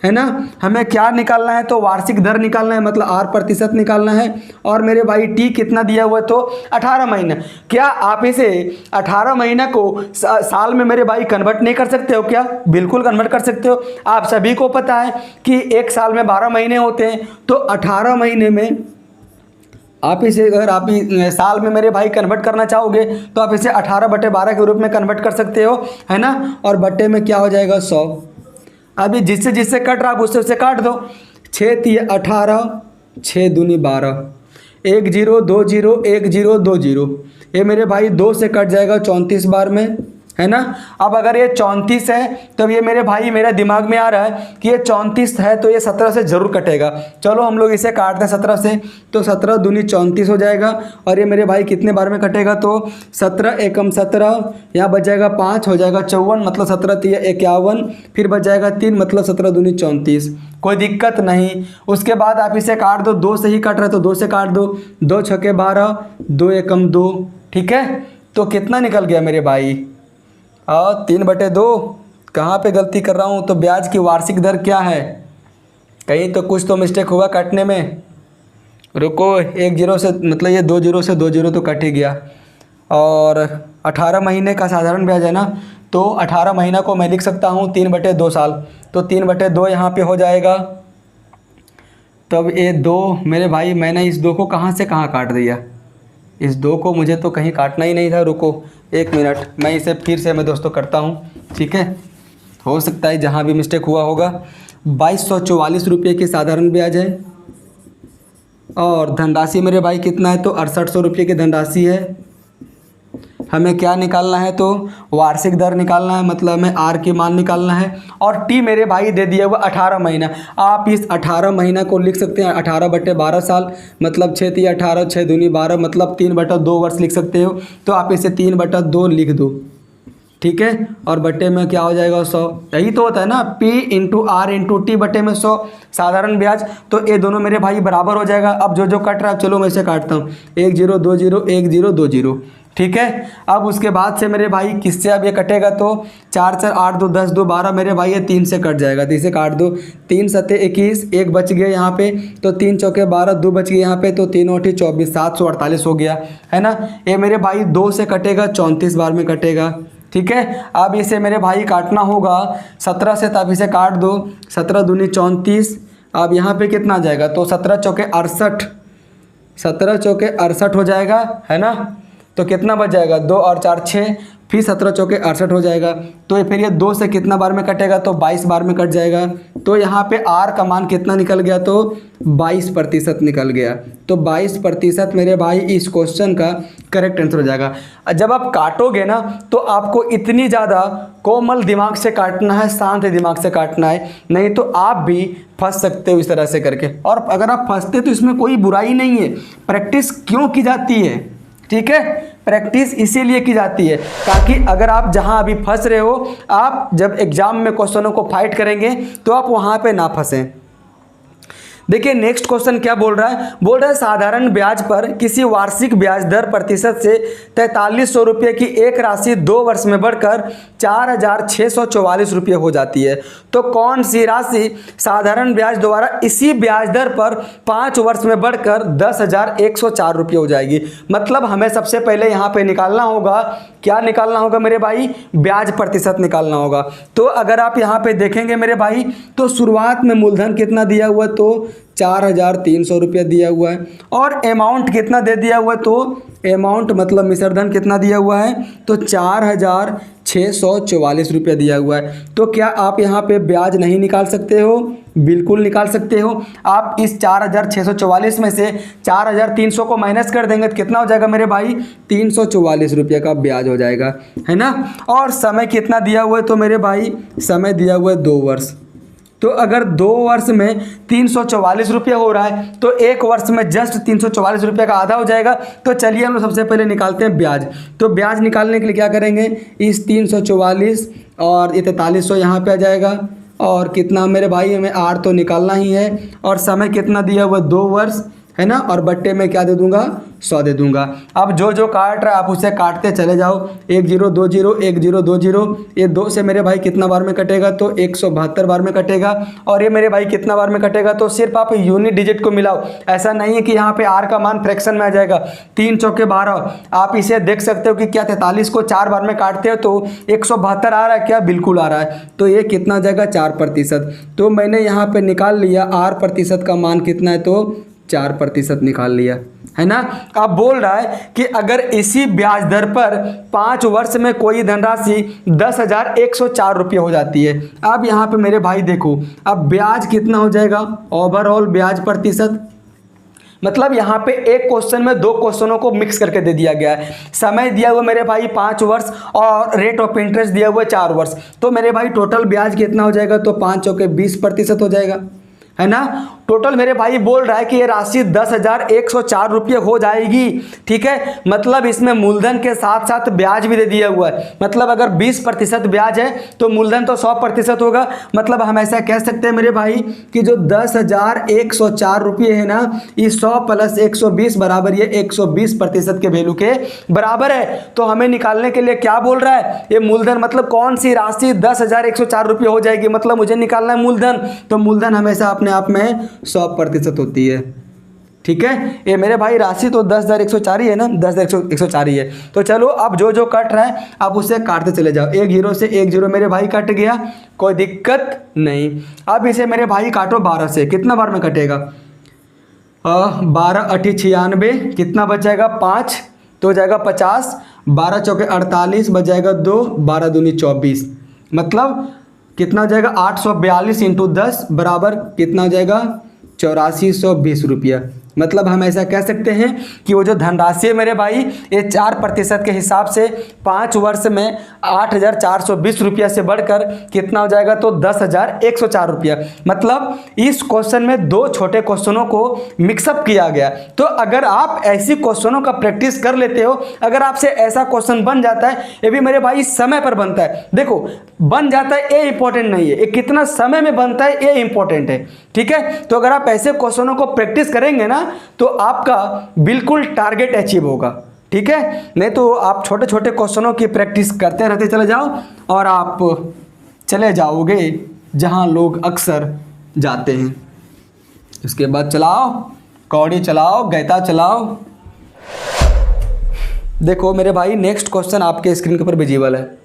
है ना। हमें क्या निकालना है, तो वार्षिक दर निकालना है, मतलब आर प्रतिशत निकालना है। और मेरे भाई टी कितना दिया हुआ है, तो 18 महीना। क्या आप इसे 18 महीना को साल में मेरे भाई कन्वर्ट नहीं कर सकते हो क्या, बिल्कुल कन्वर्ट कर सकते हो। आप सभी को पता है कि एक साल में 12 महीने होते हैं, तो 18 महीने में आप इसे अगर आप साल में मेरे भाई कन्वर्ट करना चाहोगे तो आप इसे 18/12 के रूप में कन्वर्ट कर सकते हो, है ना। और बट्टे में क्या हो जाएगा, 100। अभी जिससे जिससे कट रहा है उससे उससे काट दो। 6 3 18, 6 दूनी 12, 1 0 2 0 1 0 2 0, ये मेरे भाई 2 से कट जाएगा 34 बार में, है ना। अब अगर ये 34 है तब ये मेरे भाई मेरा दिमाग में आ रहा है कि ये 34 है तो ये 17 से ज़रूर कटेगा। चलो हम लोग इसे काटते हैं 17 से, तो 17 दूनी 34 हो जाएगा। और ये मेरे भाई कितने बार में कटेगा, तो 17 एकम 17, यहाँ बच जाएगा 5, हो जाएगा 54, मतलब 17 3 51, फिर बच जाएगा 3, मतलब 17 दूनी 34। कोई दिक्कत नहीं। उसके बाद आप इसे काट दो, 2 से ही कट रहा है तो 2 से काट दो, 2 छके 12, 2 एकम 2, ठीक है। तो कितना निकल गया मेरे भाई, 3/2। कहाँ पे गलती कर रहा हूँ, तो ब्याज की वार्षिक दर क्या है, कहीं तो कुछ तो मिस्टेक हुआ काटने में। रुको, 1 0 से मतलब ये 2 0 से 2 0 तो कट ही गया। और 18 महीने का साधारण ब्याज है ना, तो 18 महीना को मैं लिख सकता हूँ 3/2 साल, तो 3/2 यहाँ पे हो जाएगा। तब ये 2 मेरे भाई मैंने इस 2 को कहाँ से कहाँ काट दिया, इस 2 को मुझे तो कहीं काटना ही नहीं था। रुको 1 मिनट, मैं इसे फिर से मैं दोस्तों करता हूँ, ठीक है। हो सकता है जहाँ भी मिस्टेक हुआ होगा। 2244 रुपये की साधारण ब्याज है, और धनराशि मेरे भाई कितना है, तो 6800 रुपये की धनराशि है। हमें क्या निकालना है, तो वार्षिक दर निकालना है, मतलब हमें आर की मान निकालना है। और टी मेरे भाई दे दिया हुआ 18 महीना। आप इस 18 महीना को लिख सकते हैं 18/12 साल, मतलब 6 3 18, 6 दूनी 12, मतलब 3/2 वर्ष लिख सकते हो। तो आप इसे 3/2 लिख दो, ठीक है। और बट्टे में क्या हो जाएगा, 100। यही तो होता है ना, P into R into T बट्टे में 100 साधारण ब्याज। तो ये दोनों मेरे भाई बराबर हो जाएगा। अब जो जो कट रहा है, चलो मैं इसे काटता हूँ, 1 0 2 0 1 0 2 0, ठीक है। अब उसके बाद से मेरे भाई किससे अब ये कटेगा, तो 4 4 8 2 10 2 12, मेरे भाई ये 3 से कट जाएगा, तो इसे काट दो। 3 7 21, 1 बच गया यहाँ पे, तो 3 चौके 12, 2 बच गए यहाँ पे, तो 3 8 24, 748 हो गया, है ना। ये मेरे भाई 2 से कटेगा, 34 बार में कटेगा, ठीक है। अब इसे मेरे भाई काटना होगा 17 से, तब इसे काट दो। 17 दूनी 34, अब यहाँ पे कितना आ जाएगा, तो 17 चौके 68, 17 चौके 68 हो जाएगा, है ना। तो कितना बच जाएगा, 2 और 4 6, फिर 17 चौके 68 हो जाएगा। तो फिर ये 2 से कितना बार में कटेगा, तो 22 बार में कट जाएगा। तो यहाँ पे आर का मान कितना निकल गया, तो 22% निकल गया। तो 22% मेरे भाई इस क्वेश्चन का करेक्ट आंसर हो जाएगा। जब आप काटोगे ना, तो आपको इतनी ज़्यादा कोमल दिमाग से काटना है, शांत दिमाग से काटना है, नहीं तो आप भी फंस सकते हो इस तरह से करके। और अगर आप फंसते तो इसमें कोई बुराई नहीं है। प्रैक्टिस क्यों की जाती है, ठीक है। प्रैक्टिस इसीलिए की जाती है ताकि अगर आप जहां अभी फंस रहे हो, आप जब एग्जाम में क्वेश्चनों को फाइट करेंगे तो आप वहां पे ना फंसें। देखिए नेक्स्ट क्वेश्चन क्या बोल रहा है, बोल रहा है साधारण ब्याज पर किसी वार्षिक ब्याज दर प्रतिशत से 4300 रुपये की एक राशि 2 वर्ष में बढ़कर 4644 रुपये हो जाती है, तो कौन सी राशि साधारण ब्याज द्वारा इसी ब्याज दर पर 5 वर्ष में बढ़कर 10,104 रुपये हो जाएगी। मतलब हमें सबसे पहले यहाँ पे निकालना होगा, क्या निकालना होगा मेरे भाई, ब्याज प्रतिशत निकालना होगा। तो अगर आप यहाँ पे देखेंगे मेरे भाई, तो शुरुआत में मूलधन कितना दिया हुआ, तो 4,300 रुपया दिया हुआ है, और अमाउंट कितना दे दिया हुआ है, तो अमाउंट मतलब मिश्रधन कितना दिया हुआ है, तो 4,644 रुपया दिया हुआ है। तो क्या आप यहाँ पे ब्याज नहीं निकाल सकते हो? बिल्कुल निकाल सकते हो। आप इस 4,644 में से 4,300 को माइनस कर देंगे तो कितना हो जाएगा मेरे भाई, 344 रुपये का ब्याज हो जाएगा, है ना। और समय कितना दिया हुआ है, तो मेरे भाई समय दिया हुआ है 2 वर्ष। तो अगर 2 वर्ष में 344 रुपये हो रहा है, तो 1 वर्ष में जस्ट 344 रुपये का आधा हो जाएगा। तो चलिए हम लोग सबसे पहले निकालते हैं ब्याज। तो ब्याज निकालने के लिए क्या करेंगे, इस 344 और ये 4300 यहाँ पे आ जाएगा, और कितना मेरे भाई, हमें आर तो निकालना ही है, और समय कितना दिया हुआ 2 वर्ष, है ना, और बट्टे में क्या दे दूंगा, 100 दे दूंगा। अब जो जो काट रहा है आप उसे काटते चले जाओ, 1 0 2 0 1 0 2 0, ये 2 से मेरे भाई कितना बार में कटेगा, तो 172 बार में कटेगा। और ये मेरे भाई कितना बार में कटेगा, तो सिर्फ आप यूनिट डिजिट को मिलाओ, ऐसा नहीं है कि यहाँ पे आर का मान फ्रैक्शन में आ जाएगा। 3 चौके 12, आप इसे देख सकते हो कि क्या 43 को 4 बार में काटते हो तो 172 आ रहा है क्या, बिल्कुल आ रहा है। तो ये कितना आ जाएगा, 4%। तो मैंने यहाँ पे निकाल लिया आर प्रतिशत का मान कितना है, तो 4% निकाल लिया, है ना। अब बोल रहा है कि अगर इसी ब्याज दर पर 5 वर्ष में कोई धनराशि 10,104 रुपये हो जाती है। अब यहाँ पे मेरे भाई देखो, अब ब्याज कितना हो जाएगा, ओवरऑल ब्याज प्रतिशत, मतलब यहाँ पे एक क्वेश्चन में 2 क्वेश्चनों को मिक्स करके दे दिया गया है। समय दिया हुआ मेरे भाई 5 वर्ष और रेट ऑफ इंटरेस्ट दिया हुआ 4 वर्ष। तो मेरे भाई टोटल ब्याज कितना हो जाएगा, तो 5 चौके 20% हो जाएगा, है ना। टोटल मेरे भाई बोल रहा है कि ये राशि 10,104 रुपये हो जाएगी, ठीक है। मतलब इसमें मूलधन के साथ साथ ब्याज भी दे दिया हुआ है। मतलब अगर 20% ब्याज है तो मूलधन तो 100% होगा। मतलब हम ऐसा कह सकते हैं मेरे भाई कि जो 10,104 रुपये है ना, ये 100 प्लस 120 बराबर ये 120% के वैल्यू के बराबर है। तो हमें निकालने के लिए क्या बोल रहा है, ये मूलधन मतलब कौन सी राशि 10,104 रुपये हो जाएगी, मतलब मुझे निकालना है मूलधन। तो मूलधन हमेशा अपने आप में 100% होती है, ठीक है। ये मेरे भाई राशि तो 10,104 ही है ना, 10,104 ही है। तो चलो अब जो जो कट रहा है आप उसे काटते चले जाओ। 1 0 से 1 0 मेरे भाई कट गया, कोई दिक्कत नहीं। अब इसे मेरे भाई काटो 12 से, कितना बार में कटेगा, 12 8 96, कितना बच जाएगा 5, तो हो जाएगा 50, 12 चौके 48 बच जाएगा 2, 12 दूनी 24, मतलब कितना हो जाएगा 842 इंटू 10 बराबर कितना हो जाएगा 8420 रुपया। मतलब हम ऐसा कह सकते हैं कि वो जो धनराशि है मेरे भाई, ये 4% के हिसाब से 5 वर्ष में 8,420 रुपया से बढ़कर कितना हो जाएगा, तो 10,104 रुपया। मतलब इस क्वेश्चन में 2 छोटे क्वेश्चनों को मिक्सअप किया गया। तो अगर आप ऐसी क्वेश्चनों का प्रैक्टिस कर लेते हो, अगर आपसे ऐसा क्वेश्चन बन जाता है, ये भी मेरे भाई समय पर बनता है। देखो बन जाता है ये इंपॉर्टेंट नहीं है, ये कितना समय में बनता है ये इंपॉर्टेंट है, ठीक है। तो अगर आप ऐसे क्वेश्चनों को प्रैक्टिस करेंगे ना, तो आपका बिल्कुल टारगेट अचीव होगा, ठीक है। नहीं तो आप छोटे छोटे क्वेश्चनों की प्रैक्टिस करते रहते चले जाओ और आप चले जाओगे जहां लोग अक्सर जाते हैं। उसके बाद चलाओ कौड़ी, चलाओ गैता, चलाओ। देखो मेरे भाई नेक्स्ट क्वेश्चन आपके स्क्रीन के ऊपर विजिबल है।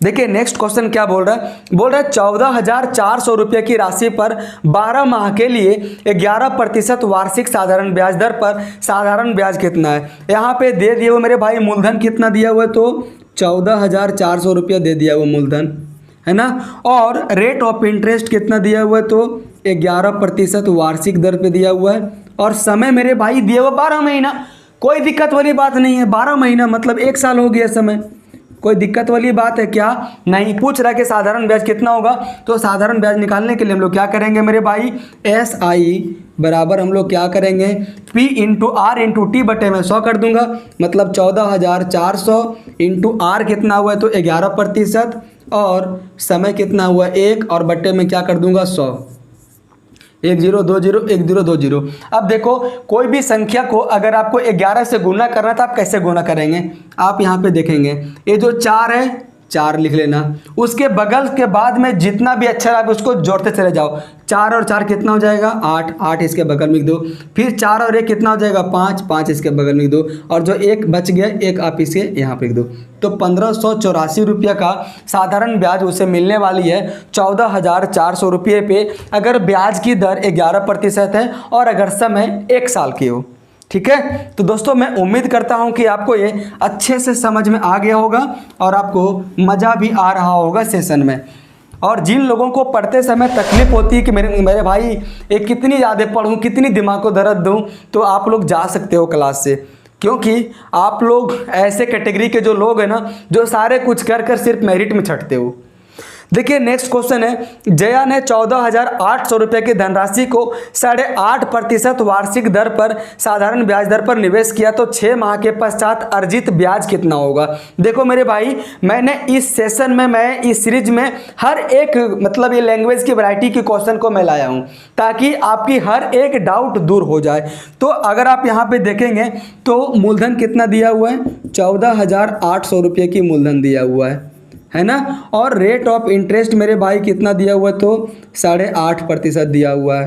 देखिए नेक्स्ट क्वेश्चन क्या बोल रहा है, बोल रहा है 14,400 रुपये की राशि पर 12 माह के लिए 11% वार्षिक साधारण ब्याज दर पर साधारण ब्याज कितना है। यहाँ पे दे दिए हुए मेरे भाई मूलधन कितना दिया हुआ है, तो 14,400 रुपया दे दिया हुआ मूलधन, है ना। और रेट ऑफ इंटरेस्ट कितना दिया हुआ है, तो 11% वार्षिक दर पे दिया हुआ है। और समय मेरे भाई दिया हुआ 12 महीना, कोई दिक्कत वाली बात नहीं है। 12 महीना मतलब 1 साल हो गया समय, कोई दिक्कत वाली बात है क्या, नहीं। पूछ रहा है कि साधारण ब्याज कितना होगा, तो साधारण ब्याज निकालने के लिए हम लोग क्या करेंगे मेरे भाई, SI बराबर हम लोग क्या करेंगे, P into R into T बटे में 100 कर दूंगा। मतलब 14,400 इंटू R कितना हुआ है, तो 11% और समय कितना हुआ 1 और बट्टे में क्या कर दूंगा 100, 1 0 2 0 1 0 2 0। अब देखो कोई भी संख्या को अगर आपको 11 से गुना करना है तो आप कैसे गुना करेंगे, आप यहाँ पे देखेंगे ये जो 4 है 4 लिख लेना, उसके बगल के बाद में जितना भी अक्षर आप उसको जोड़ते चले जाओ। 4 और 4 कितना हो जाएगा 8, 8 इसके बगल में लिख दो। फिर 4 और 1 कितना हो जाएगा 5, 5 इसके बगल में लिख दो। और जो 1 बच गया 1 आप इसके यहाँ पे लिख दो। तो 1584 रुपये का साधारण ब्याज उसे मिलने वाली है 14,400 रुपये पे, अगर ब्याज की दर 11% है और अगर समय 1 साल की हो। ठीक है, तो दोस्तों मैं उम्मीद करता हूं कि आपको ये अच्छे से समझ में आ गया होगा और आपको मज़ा भी आ रहा होगा सेशन में। और जिन लोगों को पढ़ते समय तकलीफ होती है कि मेरे भाई ये कितनी ज़्यादा पढ़ूं, कितनी दिमाग को दर्द दूं, तो आप लोग जा सकते हो क्लास से, क्योंकि आप लोग ऐसे कैटेगरी के जो लोग हैं ना, जो सारे कुछ कर कर सिर्फ मेरिट में छटते हो। देखिए नेक्स्ट क्वेश्चन है, जया ने 14,800 रुपये की धनराशि को 8.5% वार्षिक दर पर साधारण ब्याज दर पर निवेश किया, तो 6 माह के पश्चात अर्जित ब्याज कितना होगा। देखो मेरे भाई, मैंने इस सेशन में, मैं इस सीरीज में हर एक मतलब ये लैंग्वेज की वैरायटी के क्वेश्चन को मैं लाया हूँ ताकि आपकी हर एक डाउट दूर हो जाए। तो अगर आप यहाँ पे देखेंगे तो मूलधन कितना दिया हुआ है, 14,800 रुपये की मूलधन दिया हुआ है ना। और रेट ऑफ इंटरेस्ट मेरे भाई कितना दिया हुआ है, तो 8.5% दिया हुआ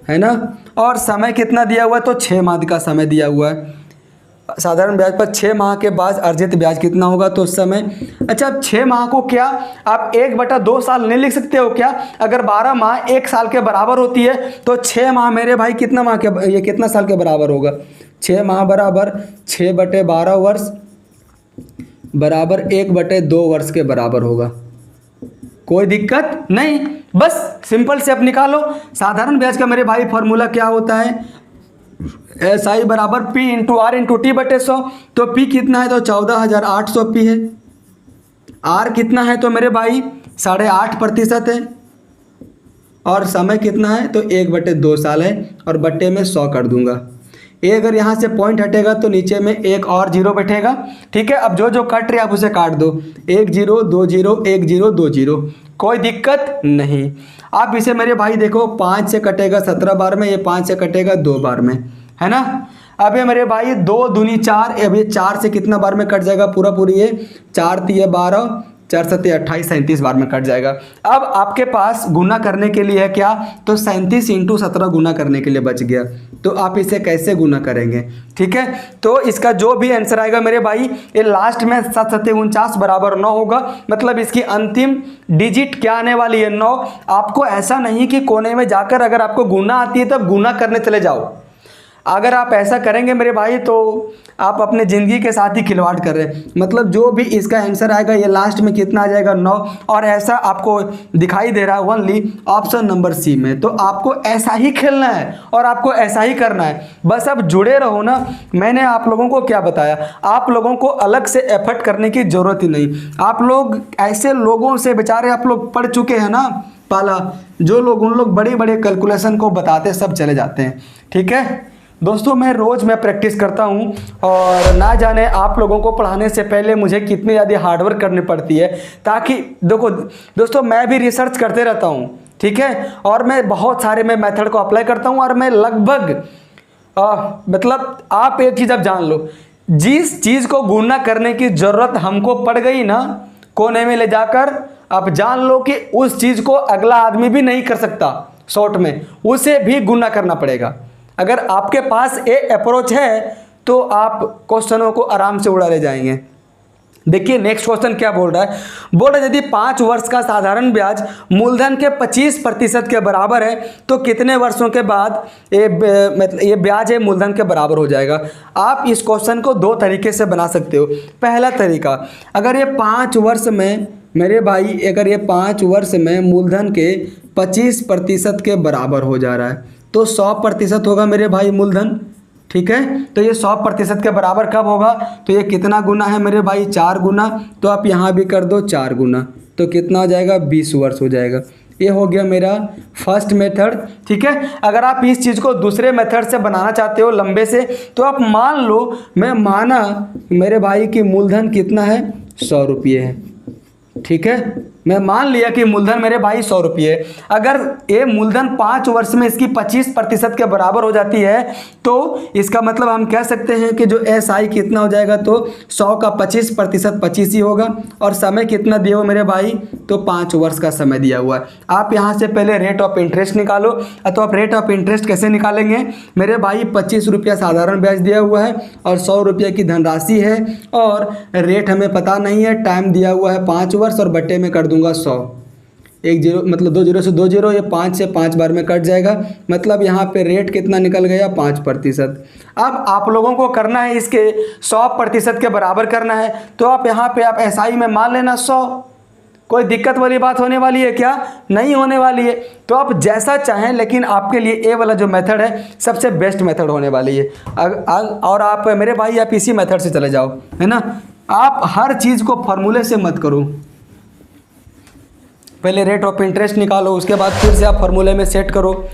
है ना। और समय कितना दिया हुआ है, तो 6 माह का समय दिया हुआ है। साधारण ब्याज पर 6 माह के बाद अर्जित ब्याज कितना होगा, तो उस समय। अच्छा, 6 माह को क्या आप 1/2 साल नहीं लिख सकते हो क्या? अगर 12 माह 1 साल के बराबर होती है तो 6 माह मेरे भाई कितना माह के, ये कितना साल के बराबर होगा, 6 माह बराबर 6/12 वर्ष बराबर 1/2 वर्ष के बराबर होगा। कोई दिक्कत नहीं, बस सिंपल से आप निकालो। साधारण ब्याज का मेरे भाई फॉर्मूला क्या होता है, SI बराबर P into R into T/100। तो P कितना है, तो 14,800 P है। R कितना है, तो मेरे भाई 8.5% है। और समय कितना है, तो 1/2 साल है और बट्टे में 100 कर दूंगा। ये अगर यहाँ से पॉइंट हटेगा तो नीचे में एक और 0 बैठेगा। ठीक है, अब जो जो कट रहे आप उसे काट दो, 1 0 2 0 1 0 2 0, कोई दिक्कत नहीं। आप इसे मेरे भाई देखो 5 से कटेगा 17 बार में, ये 5 से कटेगा 2 बार में, है ना। अब ये मेरे भाई 2 दूनी 4, अब ये 4 से कितना बार में कट जाएगा, पूरा पूरी ये 4 3 12 4 7 28 37 बार में कट जाएगा। अब आपके पास गुना करने के लिए है क्या, तो 37 इंटू 17 गुना करने के लिए बच गया। तो आप इसे कैसे गुना करेंगे, ठीक है। तो इसका जो भी आंसर आएगा मेरे भाई, ये लास्ट में 7 7 49 बराबर 9 होगा। मतलब इसकी अंतिम डिजिट क्या आने वाली है, 9। आपको ऐसा नहीं कि कोने में जाकर अगर आपको गुना आती है तब गुना करने चले जाओ। अगर आप ऐसा करेंगे मेरे भाई तो आप अपने ज़िंदगी के साथ ही खिलवाड़ कर रहे हैं। मतलब जो भी इसका आंसर आएगा ये लास्ट में कितना आ जाएगा, 9। और ऐसा आपको दिखाई दे रहा है ओनली ऑप्शन नंबर सी में। तो आपको ऐसा ही खेलना है और आपको ऐसा ही करना है। बस अब जुड़े रहो ना। मैंने आप लोगों को क्या बताया, आप लोगों को अलग से एफर्ट करने की ज़रूरत ही नहीं। आप लोग ऐसे लोगों से बेचारे आप लोग पढ़ चुके हैं ना पाला, जो लोग उन लोग बड़े बड़े कैलकुलेशन को बताते सब चले जाते हैं। ठीक है दोस्तों, मैं रोज़ प्रैक्टिस करता हूं और ना जाने आप लोगों को पढ़ाने से पहले मुझे कितनी ज़्यादा हार्डवर्क करनी पड़ती है। ताकि देखो दोस्तों, मैं भी रिसर्च करते रहता हूं, ठीक है। और मैं बहुत सारे मैं मेथड को अप्लाई करता हूं और मैं लगभग मतलब आप एक चीज़ अब जान लो, जिस चीज़ को गुना करने की ज़रूरत हमको पड़ गई ना कोने में ले जाकर, अब जान लो कि उस चीज़ को अगला आदमी भी नहीं कर सकता शॉर्ट में, उसे भी गुना करना पड़ेगा। अगर आपके पास ये अप्रोच है तो आप क्वेश्चनों को आराम से उड़ा ले जाएंगे। देखिए नेक्स्ट क्वेश्चन क्या बोल रहा है, बोल रहा है यदि 5 वर्ष का साधारण ब्याज मूलधन के 25% के बराबर है तो कितने वर्षों के बाद ये ब्याज है मूलधन के बराबर हो जाएगा। आप इस क्वेश्चन को 2 तरीके से बना सकते हो। पहला तरीका, अगर ये 5 वर्ष में मेरे भाई, अगर ये 5 वर्ष में मूलधन के 25% के बराबर हो जा रहा है तो 100% होगा मेरे भाई मूलधन। ठीक है, तो ये 100% के बराबर कब होगा, तो ये कितना गुना है मेरे भाई, 4 गुना। तो आप यहाँ भी कर दो 4 गुना, तो कितना हो जाएगा, 20 वर्ष हो जाएगा। ये हो गया मेरा फर्स्ट मेथड। ठीक है, अगर आप इस चीज़ को दूसरे मेथड से बनाना चाहते हो लंबे से, तो आप मान लो, मैं माना मेरे भाई की मूलधन कितना है, 100 रुपये है। ठीक है, मैं मान लिया कि मूलधन मेरे भाई 100 रुपये, अगर ये मूलधन 5 वर्ष में इसकी 25% के बराबर हो जाती है तो इसका मतलब हम कह सकते हैं कि जो SI कितना हो जाएगा, तो 100 का 25% 25 ही होगा। और समय कितना दिया हुआ मेरे भाई, तो 5 वर्ष का समय दिया हुआ है। आप यहाँ से पहले रेट ऑफ इंटरेस्ट निकालो। तो आप रेट ऑफ इंटरेस्ट कैसे निकालेंगे मेरे भाई, 25 रुपया साधारण ब्याज दिया हुआ है और 100 रुपये की धनराशि है और रेट हमें पता नहीं है, टाइम दिया हुआ है 5 वर्ष और बट्टे में कर दूंगा 100। 1 जीरो मतलब 2 जीरो से 2 जीरो, ये 5 से 5 बार में कट जाएगा, मतलब यहाँ पे रेट कितना निकल गया, 5%। अब आप लोगों को करना है इसके 100% के बराबर करना है, तो आप यहाँ पे आप SI में मान लेना 100। कोई दिक्कत वाली बात होने वाली है क्या, नहीं होने वाली है। तो आप जैसा चाहें, लेकिन आपके लिए ये वाला जो मेथड है सबसे बेस्ट मेथड होने वाली है। और आप मेरे भाई आप इसी मेथड से चले जाओ, है ना। आप हर चीज़ को फॉर्मूले से मत करो, पहले रेट ऑफ इंटरेस्ट निकालो, उसके बाद फिर से आप फॉर्मूले में सेट करो।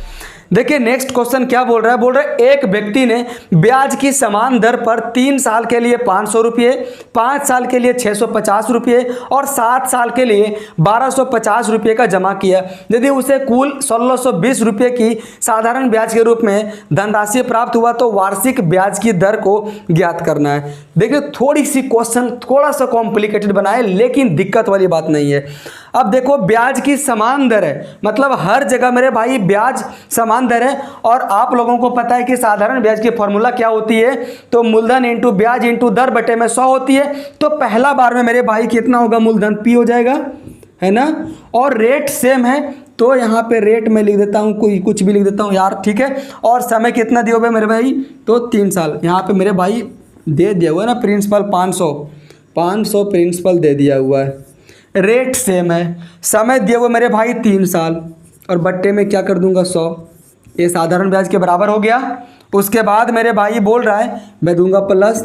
देखिए नेक्स्ट क्वेश्चन क्या बोल रहा है, बोल रहा है एक व्यक्ति ने ब्याज की समान दर पर 3 साल के लिए 500 रुपये, 5 साल के लिए 650 रुपये और 7 साल के लिए 1250 रुपये का जमा किया। यदि उसे कुल 1620 रुपये की साधारण ब्याज के रूप में धनराशि प्राप्त हुआ तो वार्षिक ब्याज की दर को ज्ञात करना है। देखिए थोड़ी सी क्वेश्चन थोड़ा सा कॉम्प्लिकेटेड बनाए, लेकिन दिक्कत वाली बात नहीं है। अब देखो ब्याज की समान दर है, मतलब हर जगह मेरे भाई ब्याज समान दर है। और आप लोगों को पता है कि साधारण ब्याज की फॉर्मूला क्या होती है, तो मूलधन इंटू ब्याज इंटू दर बटे में 100 होती है। तो पहला बार में मेरे भाई कितना होगा, मूलधन P हो जाएगा, है ना। और रेट सेम है, तो यहाँ पे रेट में लिख देता हूँ, कोई कुछ भी लिख देता हूँ यार, ठीक है। और समय कितना दिया हुआ है मेरे भाई, तो 3 साल। यहाँ पे मेरे भाई दे दिया हुआ है ना प्रिंसिपल 500 प्रिंसिपल दे दिया हुआ है। रेट सेम है, समय दिए हुए मेरे भाई 3 साल और बट्टे में क्या कर दूंगा 100, ये साधारण ब्याज के बराबर हो गया। उसके बाद मेरे भाई बोल रहा है मैं दूंगा प्लस,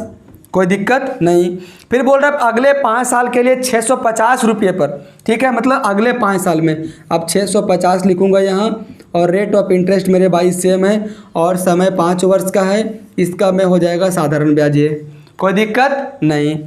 कोई दिक्कत नहीं। फिर बोल रहा है अगले 5 साल के लिए 650 रुपये पर, ठीक है, मतलब अगले 5 साल में। अब 650 लिखूंगा यहाँ, और रेट ऑफ इंटरेस्ट मेरे भाई सेम है और समय 5 वर्ष का है, इसका में हो जाएगा साधारण ब्याज, ये कोई दिक्कत नहीं।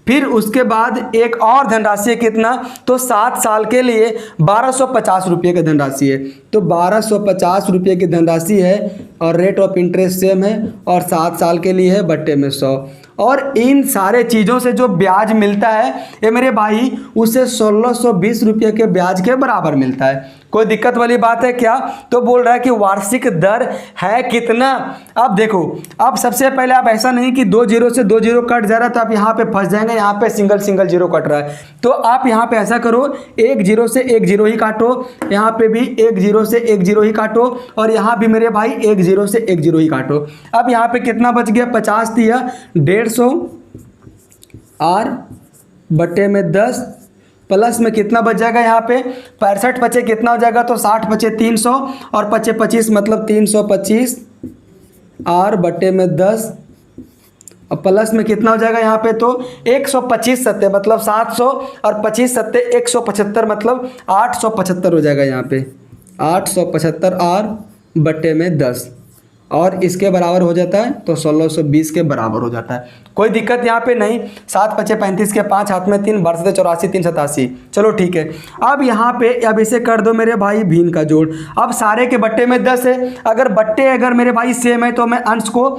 फिर उसके बाद एक और धनराशि है कितना, तो 7 साल के लिए 1250 रुपये की धनराशि है। तो 1250 रुपये की धनराशि है और रेट ऑफ इंटरेस्ट सेम है और 7 साल के लिए है, बट्टे में 100। और इन सारे चीज़ों से जो ब्याज मिलता है ये मेरे भाई उसे 1620 रुपये के ब्याज के बराबर मिलता है। कोई दिक्कत वाली बात है क्या, तो बोल रहा है कि वार्षिक दर है कितना। अब देखो, अब सबसे पहले आप ऐसा नहीं कि 2 जीरो से 2 जीरो कट जा रहा है तो आप यहाँ पे फंस जाएंगे, यहाँ पे सिंगल जीरो कट रहा है। तो आप यहाँ पे ऐसा करो, 1 जीरो से 1 जीरो ही काटो, यहाँ पे भी 1 जीरो से 1 जीरो ही काटो, और यहाँ भी मेरे भाई 1 जीरो से 1 जीरो ही काटो। अब यहाँ पे कितना बच गया, 50 दिया, 150 और बट्टे में 10 प्लस में कितना बच जाएगा, यहाँ पे 65 पचे कितना हो जाएगा, तो 60 पचे 300 और पचे 25 मतलब 325 और बट्टे में 10 और प्लस में कितना हो जाएगा यहाँ पे, तो 125 सत्ते मतलब 700 और 25 सत्ते 175 मतलब 875 हो जाएगा यहाँ पे, 875 और बट्टे में 10 और इसके बराबर हो जाता है, तो 1620 के बराबर हो जाता है। कोई दिक्कत यहाँ पे नहीं। 7 पचे 35 के 5 हाथ में 3 12 84 3 87, चलो ठीक है। अब यहाँ पे अब इसे कर दो मेरे भाई भिन्न का जोड़। अब सारे के बट्टे में 10 है, अगर बट्टे अगर मेरे भाई सेम है तो मैं अंश को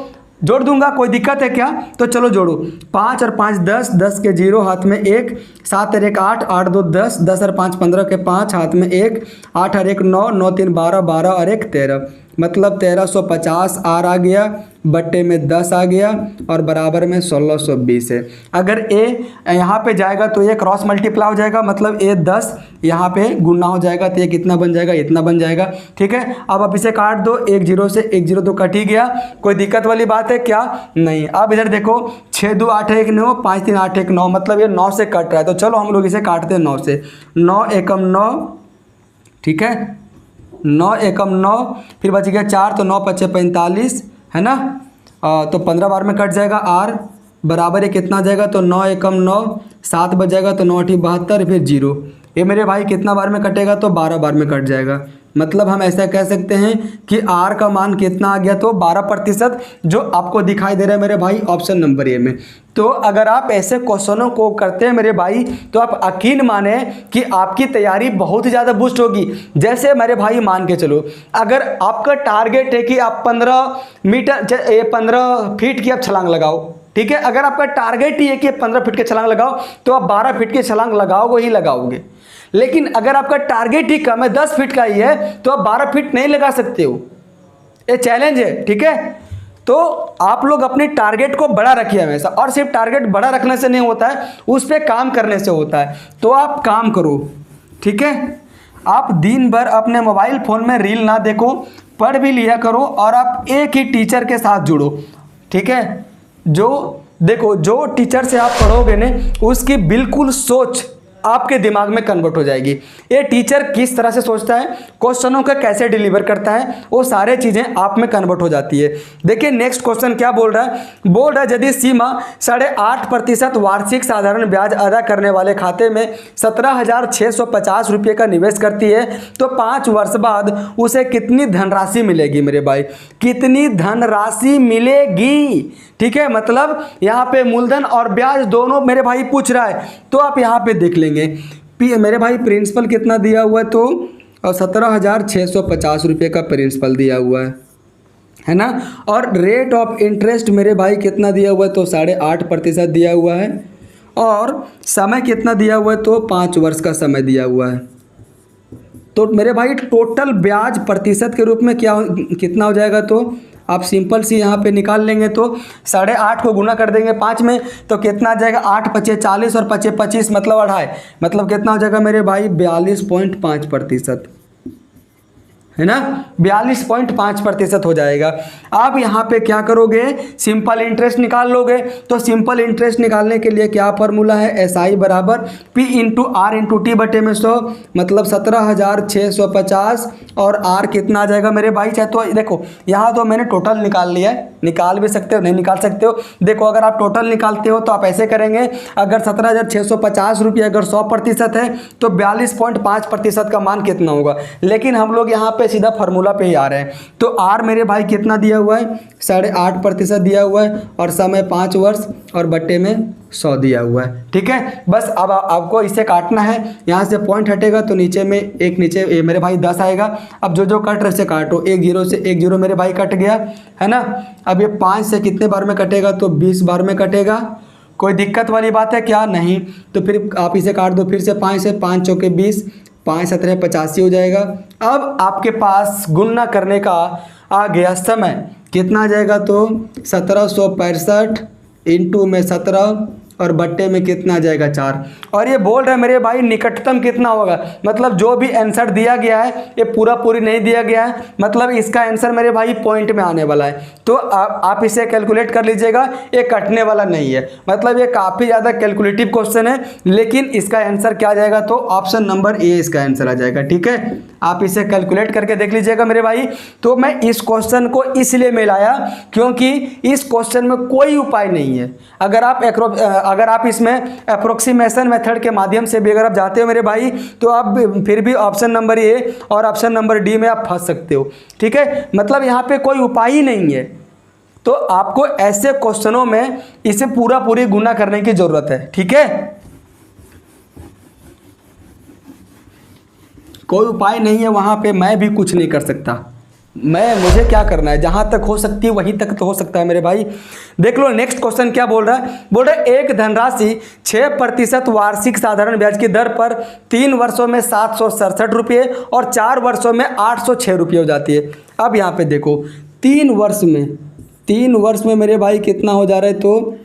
जोड़ दूंगा, कोई दिक्कत है क्या, तो चलो जोड़ो। 5 और 5 10, 10 के 0 हाथ में 1, 7 और 1 8, 8 2 10, 10 और 5 15 के 5 हाथ में 1, 8 और 1 9, 9 3 12, 12 और 1 13 मतलब 1350 आर आ गया, बट्टे में 10 आ गया और बराबर में 1620 है। अगर ए यहाँ पे जाएगा तो ये क्रॉस मल्टीप्लाई हो जाएगा, मतलब ए 10 यहाँ पे गुना हो जाएगा, तो ये कितना बन जाएगा, इतना बन जाएगा, ठीक है। अब आप इसे काट दो, 1 जीरो से 1 जीरो तो कट ही गया, कोई दिक्कत वाली बात है क्या, नहीं। अब इधर देखो 6 2 8 1 9, 5 3 8 1 9 मतलब ये 9 से कट रहा है, तो चलो हम लोग इसे काटते हैं 9 से। 9 एकम 9, ठीक है, 9 एकम 9, फिर बच गया 4, तो 9 पचे 45 है ना, तो 15 बार में कट जाएगा। आर बराबर है कितना जाएगा, तो 9 एकम 9, 7 बच जाएगा, तो 9 8 72, फिर 0। ये मेरे भाई कितना बार में कटेगा, तो 12 बार में कट जाएगा, मतलब हम ऐसा कह सकते हैं कि आर का मान कितना आ गया, तो 12%, जो आपको दिखाई दे रहा है मेरे भाई ऑप्शन नंबर ए में। तो अगर आप ऐसे क्वेश्चनों को करते हैं मेरे भाई, तो आप यकीन माने कि आपकी तैयारी बहुत ही ज़्यादा बूस्ट होगी। जैसे मेरे भाई मान के चलो, अगर आपका टारगेट है कि आप 15 फीट की आप छलांग लगाओ, ठीक है, अगर आपका टारगेट ही है कि 15 फीट के छलांग लगाओ, तो आप 12 फीट के छलांग लगाओगे ही लगाओगे। लेकिन अगर आपका टारगेट ही कम है, 10 फीट का ही है, तो आप 12 फीट नहीं लगा सकते हो। ये चैलेंज है, ठीक है। तो आप लोग अपने टारगेट को बड़ा रखिए हमेशा, और सिर्फ टारगेट बड़ा रखने से नहीं होता है, उस पर काम करने से होता है। तो आप काम करो, ठीक है। आप दिन भर अपने मोबाइल फ़ोन में रील ना देखो, पढ़ भी लिया करो, और आप एक ही टीचर के साथ जुड़ो, ठीक है। जो देखो, जो टीचर से आप पढ़ोगे ना, उसकी बिल्कुल सोच आपके दिमाग में कन्वर्ट हो जाएगी। ये टीचर किस तरह से सोचता है, क्वेश्चनों का कैसे डिलीवर करता है, वो सारे चीज़ें आप में कन्वर्ट हो जाती है। देखिए नेक्स्ट क्वेश्चन क्या बोल रहा है, बोल रहा है यदि सीमा 8.5% वार्षिक साधारण ब्याज अदा करने वाले खाते में 17,650 रुपये का निवेश करती है, तो 5 वर्ष बाद उसे कितनी धनराशि मिलेगी मेरे भाई, कितनी धनराशि मिलेगी, ठीक है। मतलब यहाँ पे मूलधन और ब्याज दोनों मेरे भाई पूछ रहा है, तो आप यहाँ पे देख लेंगे मेरे भाई प्रिंसिपल कितना दिया हुआ है, तो 17,650 रुपये का प्रिंसिपल दिया हुआ है ना। और रेट ऑफ इंटरेस्ट मेरे भाई कितना दिया हुआ है, तो 8.5% दिया हुआ है। और समय कितना दिया हुआ है, तो 5 वर्ष का समय दिया हुआ है। तो मेरे भाई टोटल ब्याज प्रतिशत के रूप में कितना हो जाएगा, तो आप सिंपल सी यहाँ पे निकाल लेंगे, तो 8.5 को गुना कर देंगे 5 में, तो कितना आ जाएगा, 8 पचे 40 और 5 25, मतलब 2.5, मतलब कितना हो जाएगा मेरे भाई 42.5%, है ना। 42.5% हो जाएगा। आप यहाँ पे क्या करोगे, सिंपल इंटरेस्ट निकाल लोगे। तो सिंपल इंटरेस्ट निकालने के लिए क्या फार्मूला है, SI बराबर P into R into T बटे में 100, मतलब 17,650, और R कितना आ जाएगा मेरे भाई। चाहे तो देखो यहाँ तो मैंने टोटल निकाल लिया है, निकाल भी सकते हो, नहीं निकाल सकते हो। देखो अगर आप टोटल निकालते हो तो आप ऐसे करेंगे, अगर 17,650 रुपये अगर 100% है, तो 42.5% का मान कितना होगा। लेकिन हम लोग यहाँ पे सीधा फार्मूला पे ही आ रहे हैं। तो R मेरे भाई कितना दिया हुआ है, 8.5% दिया हुआ है, और समय 5 वर्ष, और बट्टे में 100 दिया हुआ है, ठीक है। बस अब आपको इसे काटना है, यहाँ से पॉइंट हटेगा तो नीचे में एक नीचे मेरे भाई 10 आएगा। अब जो जो कट रहे से काटो, 1 0 से 1 0 मेरे भाई कट गया, है ना। अब ये 5 से कितने बार में कटेगा, तो 20 बार में कटेगा। कोई दिक्कत वाली बात है क्या, नहीं। तो फिर आप इसे काट दो फिर से, 5 से 5 चौके 20, 5 17 85 हो जाएगा। अब आपके पास गुणना करने का आ गया समय, कितना आ जाएगा, तो 1765 इंटू में 17, और बट्टे में कितना आ जाएगा 4। और ये बोल रहे हैं मेरे भाई निकटतम कितना होगा, मतलब जो भी आंसर दिया गया है ये पूरी नहीं दिया गया है, मतलब इसका आंसर मेरे भाई पॉइंट में आने वाला है। तो आप इसे कैलकुलेट कर लीजिएगा, ये कटने वाला नहीं है, मतलब ये काफ़ी ज़्यादा कैलकुलेटिव क्वेश्चन है। लेकिन इसका आंसर क्या आ जाएगा, तो ऑप्शन नंबर ए इसका आंसर आ जाएगा, ठीक है। आप इसे कैलकुलेट करके देख लीजिएगा मेरे भाई। तो मैं इस क्वेश्चन को इसलिए मैं लाया क्योंकि इस क्वेश्चन में कोई उपाय नहीं है। अगर आप इसमें अप्रोक्सीमेशन मेथड के माध्यम से भी अगर आप जाते हो मेरे भाई, तो आप फिर भी ऑप्शन नंबर ए और ऑप्शन नंबर डी में आप फंस सकते हो, ठीक है। मतलब यहाँ पे कोई उपाय ही नहीं है। तो आपको ऐसे क्वेश्चनों में इसे पूरी गुना करने की जरूरत है, ठीक है। कोई उपाय नहीं है वहाँ पे, मैं भी कुछ नहीं कर सकता। मुझे क्या करना है, जहाँ तक हो सकती है वहीं तक तो हो सकता है मेरे भाई। देख लो नेक्स्ट क्वेश्चन क्या बोल रहा है, बोल रहा है एक धनराशि 6% वार्षिक साधारण ब्याज की दर पर 3 वर्षों में 767 रुपये और 4 वर्षों में 806 रुपये हो जाती है। अब यहाँ पे देखो 3 वर्ष में मेरे भाई कितना हो जा रहा है, तो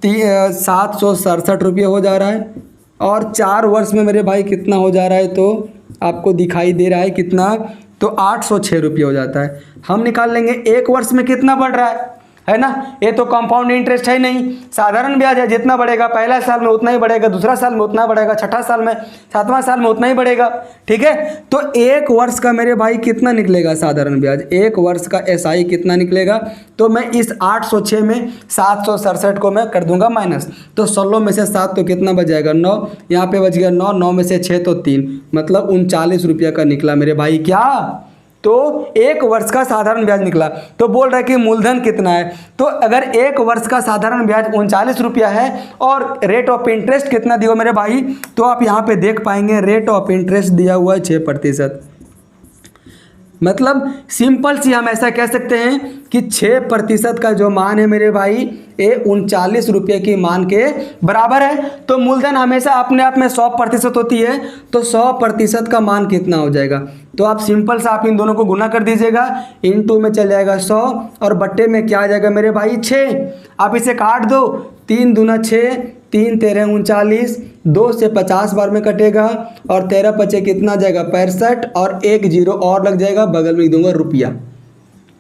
767 रुपये हो जा रहा है, और 4 वर्ष में मेरे भाई कितना हो जा रहा है, तो आपको दिखाई दे रहा है कितना, तो 806 रुपये हो जाता है। हम निकाल लेंगे 1 वर्ष में कितना बढ़ रहा है ना। ये तो कंपाउंड इंटरेस्ट है नहीं, साधारण ब्याज है, जितना बढ़ेगा पहला साल में उतना ही बढ़ेगा, दूसरा साल में उतना बढ़ेगा, छठा साल में, सातवां साल में उतना ही बढ़ेगा। ठीक है, तो एक वर्ष का मेरे भाई कितना निकलेगा साधारण ब्याज, एक वर्ष का एसआई कितना निकलेगा, तो मैं इस 806 में 767 को मैं कर दूंगा माइनस, तो 16 में से 7 तो कितना बच जाएगा 9, यहाँ पे बच गया 9, 9 में से 6 तो 3, मतलब 39 रुपये का निकला मेरे भाई क्या, तो एक वर्ष का साधारण ब्याज निकला। तो बोल रहा है कि मूलधन कितना है, तो अगर एक वर्ष का साधारण ब्याज 39 रुपया है और रेट ऑफ इंटरेस्ट कितना दिया मेरे भाई, तो आप यहाँ पे देख पाएंगे रेट ऑफ इंटरेस्ट दिया हुआ है 6%। मतलब सिंपल सी हम ऐसा कह सकते हैं कि 6% का जो मान है मेरे भाई ये 39 रुपये की मान के बराबर है। तो मूलधन हमेशा अपने आप में 100% होती है, तो 100% का मान कितना हो जाएगा, तो आप सिंपल सा आप इन दोनों को गुना कर दीजिएगा, इनटू में चल जाएगा 100 और बट्टे में क्या आ जाएगा मेरे भाई 6। आप इसे काट दो, 3 दूना 6, 3 तेरह 39, 2 से 50 बार में कटेगा और 13 पचे कितना जाएगा 65 और 1 जीरो और लग जाएगा, बगल में लिख दूंगा रुपया।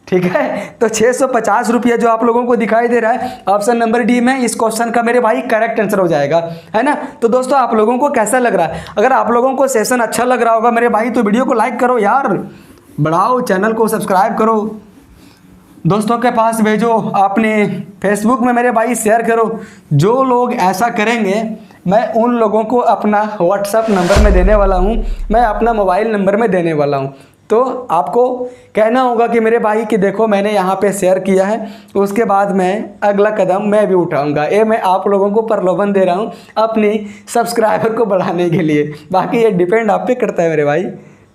ठीक है, तो 650 रुपया जो आप लोगों को दिखाई दे रहा है ऑप्शन नंबर डी में इस क्वेश्चन का मेरे भाई करेक्ट आंसर हो जाएगा, है ना। तो दोस्तों आप लोगों को कैसा लग रहा है, अगर आप लोगों को सेशन अच्छा लग रहा होगा मेरे भाई तो वीडियो को लाइक करो यार, बढ़ाओ, चैनल को सब्सक्राइब करो, दोस्तों के पास भेजो, अपने फेसबुक में मेरे भाई शेयर करो। जो लोग ऐसा करेंगे मैं उन लोगों को अपना व्हाट्सएप नंबर में देने वाला हूं, मैं अपना मोबाइल नंबर में देने वाला हूं। तो आपको कहना होगा कि मेरे भाई कि देखो मैंने यहाँ पे शेयर किया है, उसके बाद मैं अगला कदम मैं भी उठाऊंगा। ये मैं आप लोगों को प्रलोभन दे रहा हूँ अपनी सब्सक्राइबर को बढ़ाने के लिए, बाकी ये डिपेंड आप पे करता है मेरे भाई।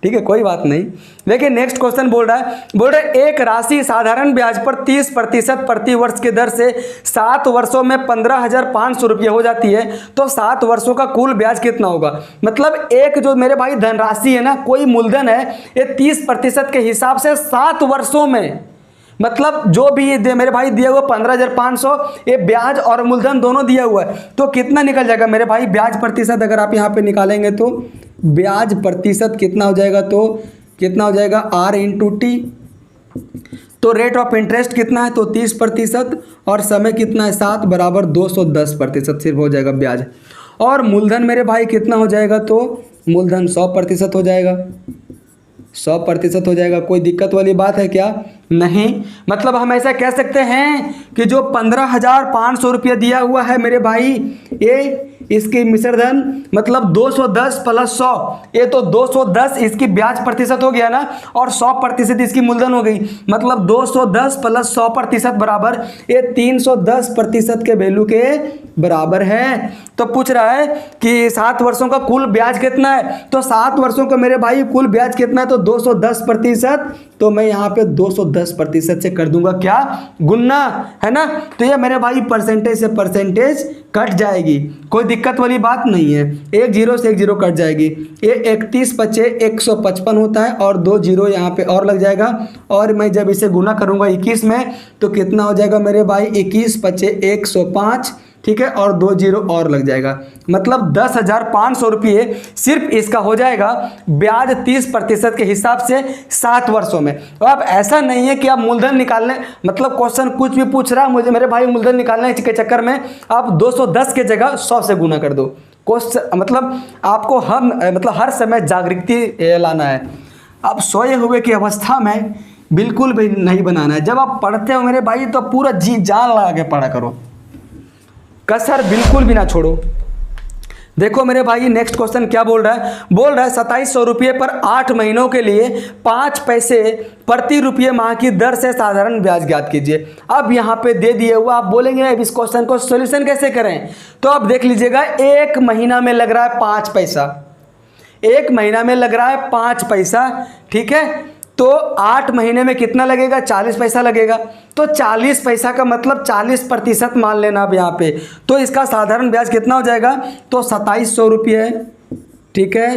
ठीक है, कोई बात नहीं। देखिए नेक्स्ट क्वेश्चन बोल रहा है एक राशि साधारण ब्याज पर 30% प्रति वर्ष के दर से 7 वर्षों में 15,500 रुपये हो जाती है, तो 7 वर्षों का कुल ब्याज कितना होगा। मतलब एक जो मेरे भाई धनराशि है ना, कोई मूलधन है, ये 30% के हिसाब से 7 वर्षों में, मतलब जो भी ये मेरे भाई दिया हुआ 15,500, ये ब्याज और मूलधन दोनों दिया हुआ है, तो कितना निकल जाएगा मेरे भाई ब्याज प्रतिशत, अगर आप यहाँ पे निकालेंगे तो ब्याज प्रतिशत कितना हो जाएगा, तो कितना हो जाएगा R इंटू टी। तो रेट ऑफ इंटरेस्ट कितना है, तो 30% और समय कितना है 7 बराबर 210% सिर्फ हो जाएगा ब्याज। और मूलधन मेरे भाई कितना हो जाएगा, तो मूलधन 100% हो जाएगा, 100% हो जाएगा। कोई दिक्कत वाली बात है क्या, नहीं। मतलब हम ऐसा कह सकते हैं कि जो 15,500 रुपया दिया हुआ है मेरे भाई, ये इसकी मिश्र धन मतलब 210 प्लस 100, ये तो 210 इसकी ब्याज प्रतिशत हो गया ना, और 100% इसकी मूलधन हो गई, मतलब 210 प्लस 100% बराबर ये 310% के वैल्यू के बराबर है। तो पूछ रहा है कि 7 वर्षों का कुल ब्याज कितना है, तो 7 वर्षों का मेरे भाई कुल ब्याज कितना है, तो 210%, तो मैं यहाँ पे 210% से कर दूंगा क्या, गुन्ना, है ना। तो ये मेरे भाई परसेंटेज से परसेंटेज कट जाएगी, कोई दिक्कत वाली बात नहीं है, एक जीरो से एक जीरो कट जाएगी। ये 31 पचे 155 होता है और 2 जीरो यहाँ पे और लग जाएगा, और मैं जब इसे गुना करूँगा 21 में तो कितना हो जाएगा मेरे भाई 21 पचे 105, ठीक है, और 2 जीरो और लग जाएगा, मतलब 10,500 रुपये सिर्फ इसका हो जाएगा ब्याज 30% के हिसाब से 7 वर्षों में। तो अब ऐसा नहीं है कि आप मूलधन निकालने, मतलब क्वेश्चन कुछ भी पूछ रहा है मुझे मेरे भाई मूलधन निकालने के चक्कर में आप 210 के जगह 100 से गुना कर दो। क्वेश्चन मतलब आपको हम मतलब हर समय जागृति लाना है, आप सोए हुए की अवस्था में बिल्कुल भी नहीं बनाना है। जब आप पढ़ते हो मेरे भाई तो पूरा जी जान लगा के पढ़ा करो, कसर बिल्कुल भी ना छोड़ो। देखो मेरे भाई नेक्स्ट क्वेश्चन क्या बोल रहा है, 2700 रुपये पर 8 महीनों के लिए 5 पैसे प्रति रुपये माह की दर से साधारण ब्याज ज्ञात कीजिए। अब यहाँ पे दे दिए हुआ, आप बोलेंगे अब इस क्वेश्चन को सॉल्यूशन कैसे करें, तो आप देख लीजिएगा 1 महीना में लग रहा है 5 पैसा, 1 महीना में लग रहा है 5 पैसा, ठीक है, तो 8 महीने में कितना लगेगा 40 पैसा लगेगा, तो 40 पैसा का मतलब 40% मान लेना अब यहाँ पे, तो इसका साधारण ब्याज कितना हो जाएगा, तो 2700 रुपये, ठीक है,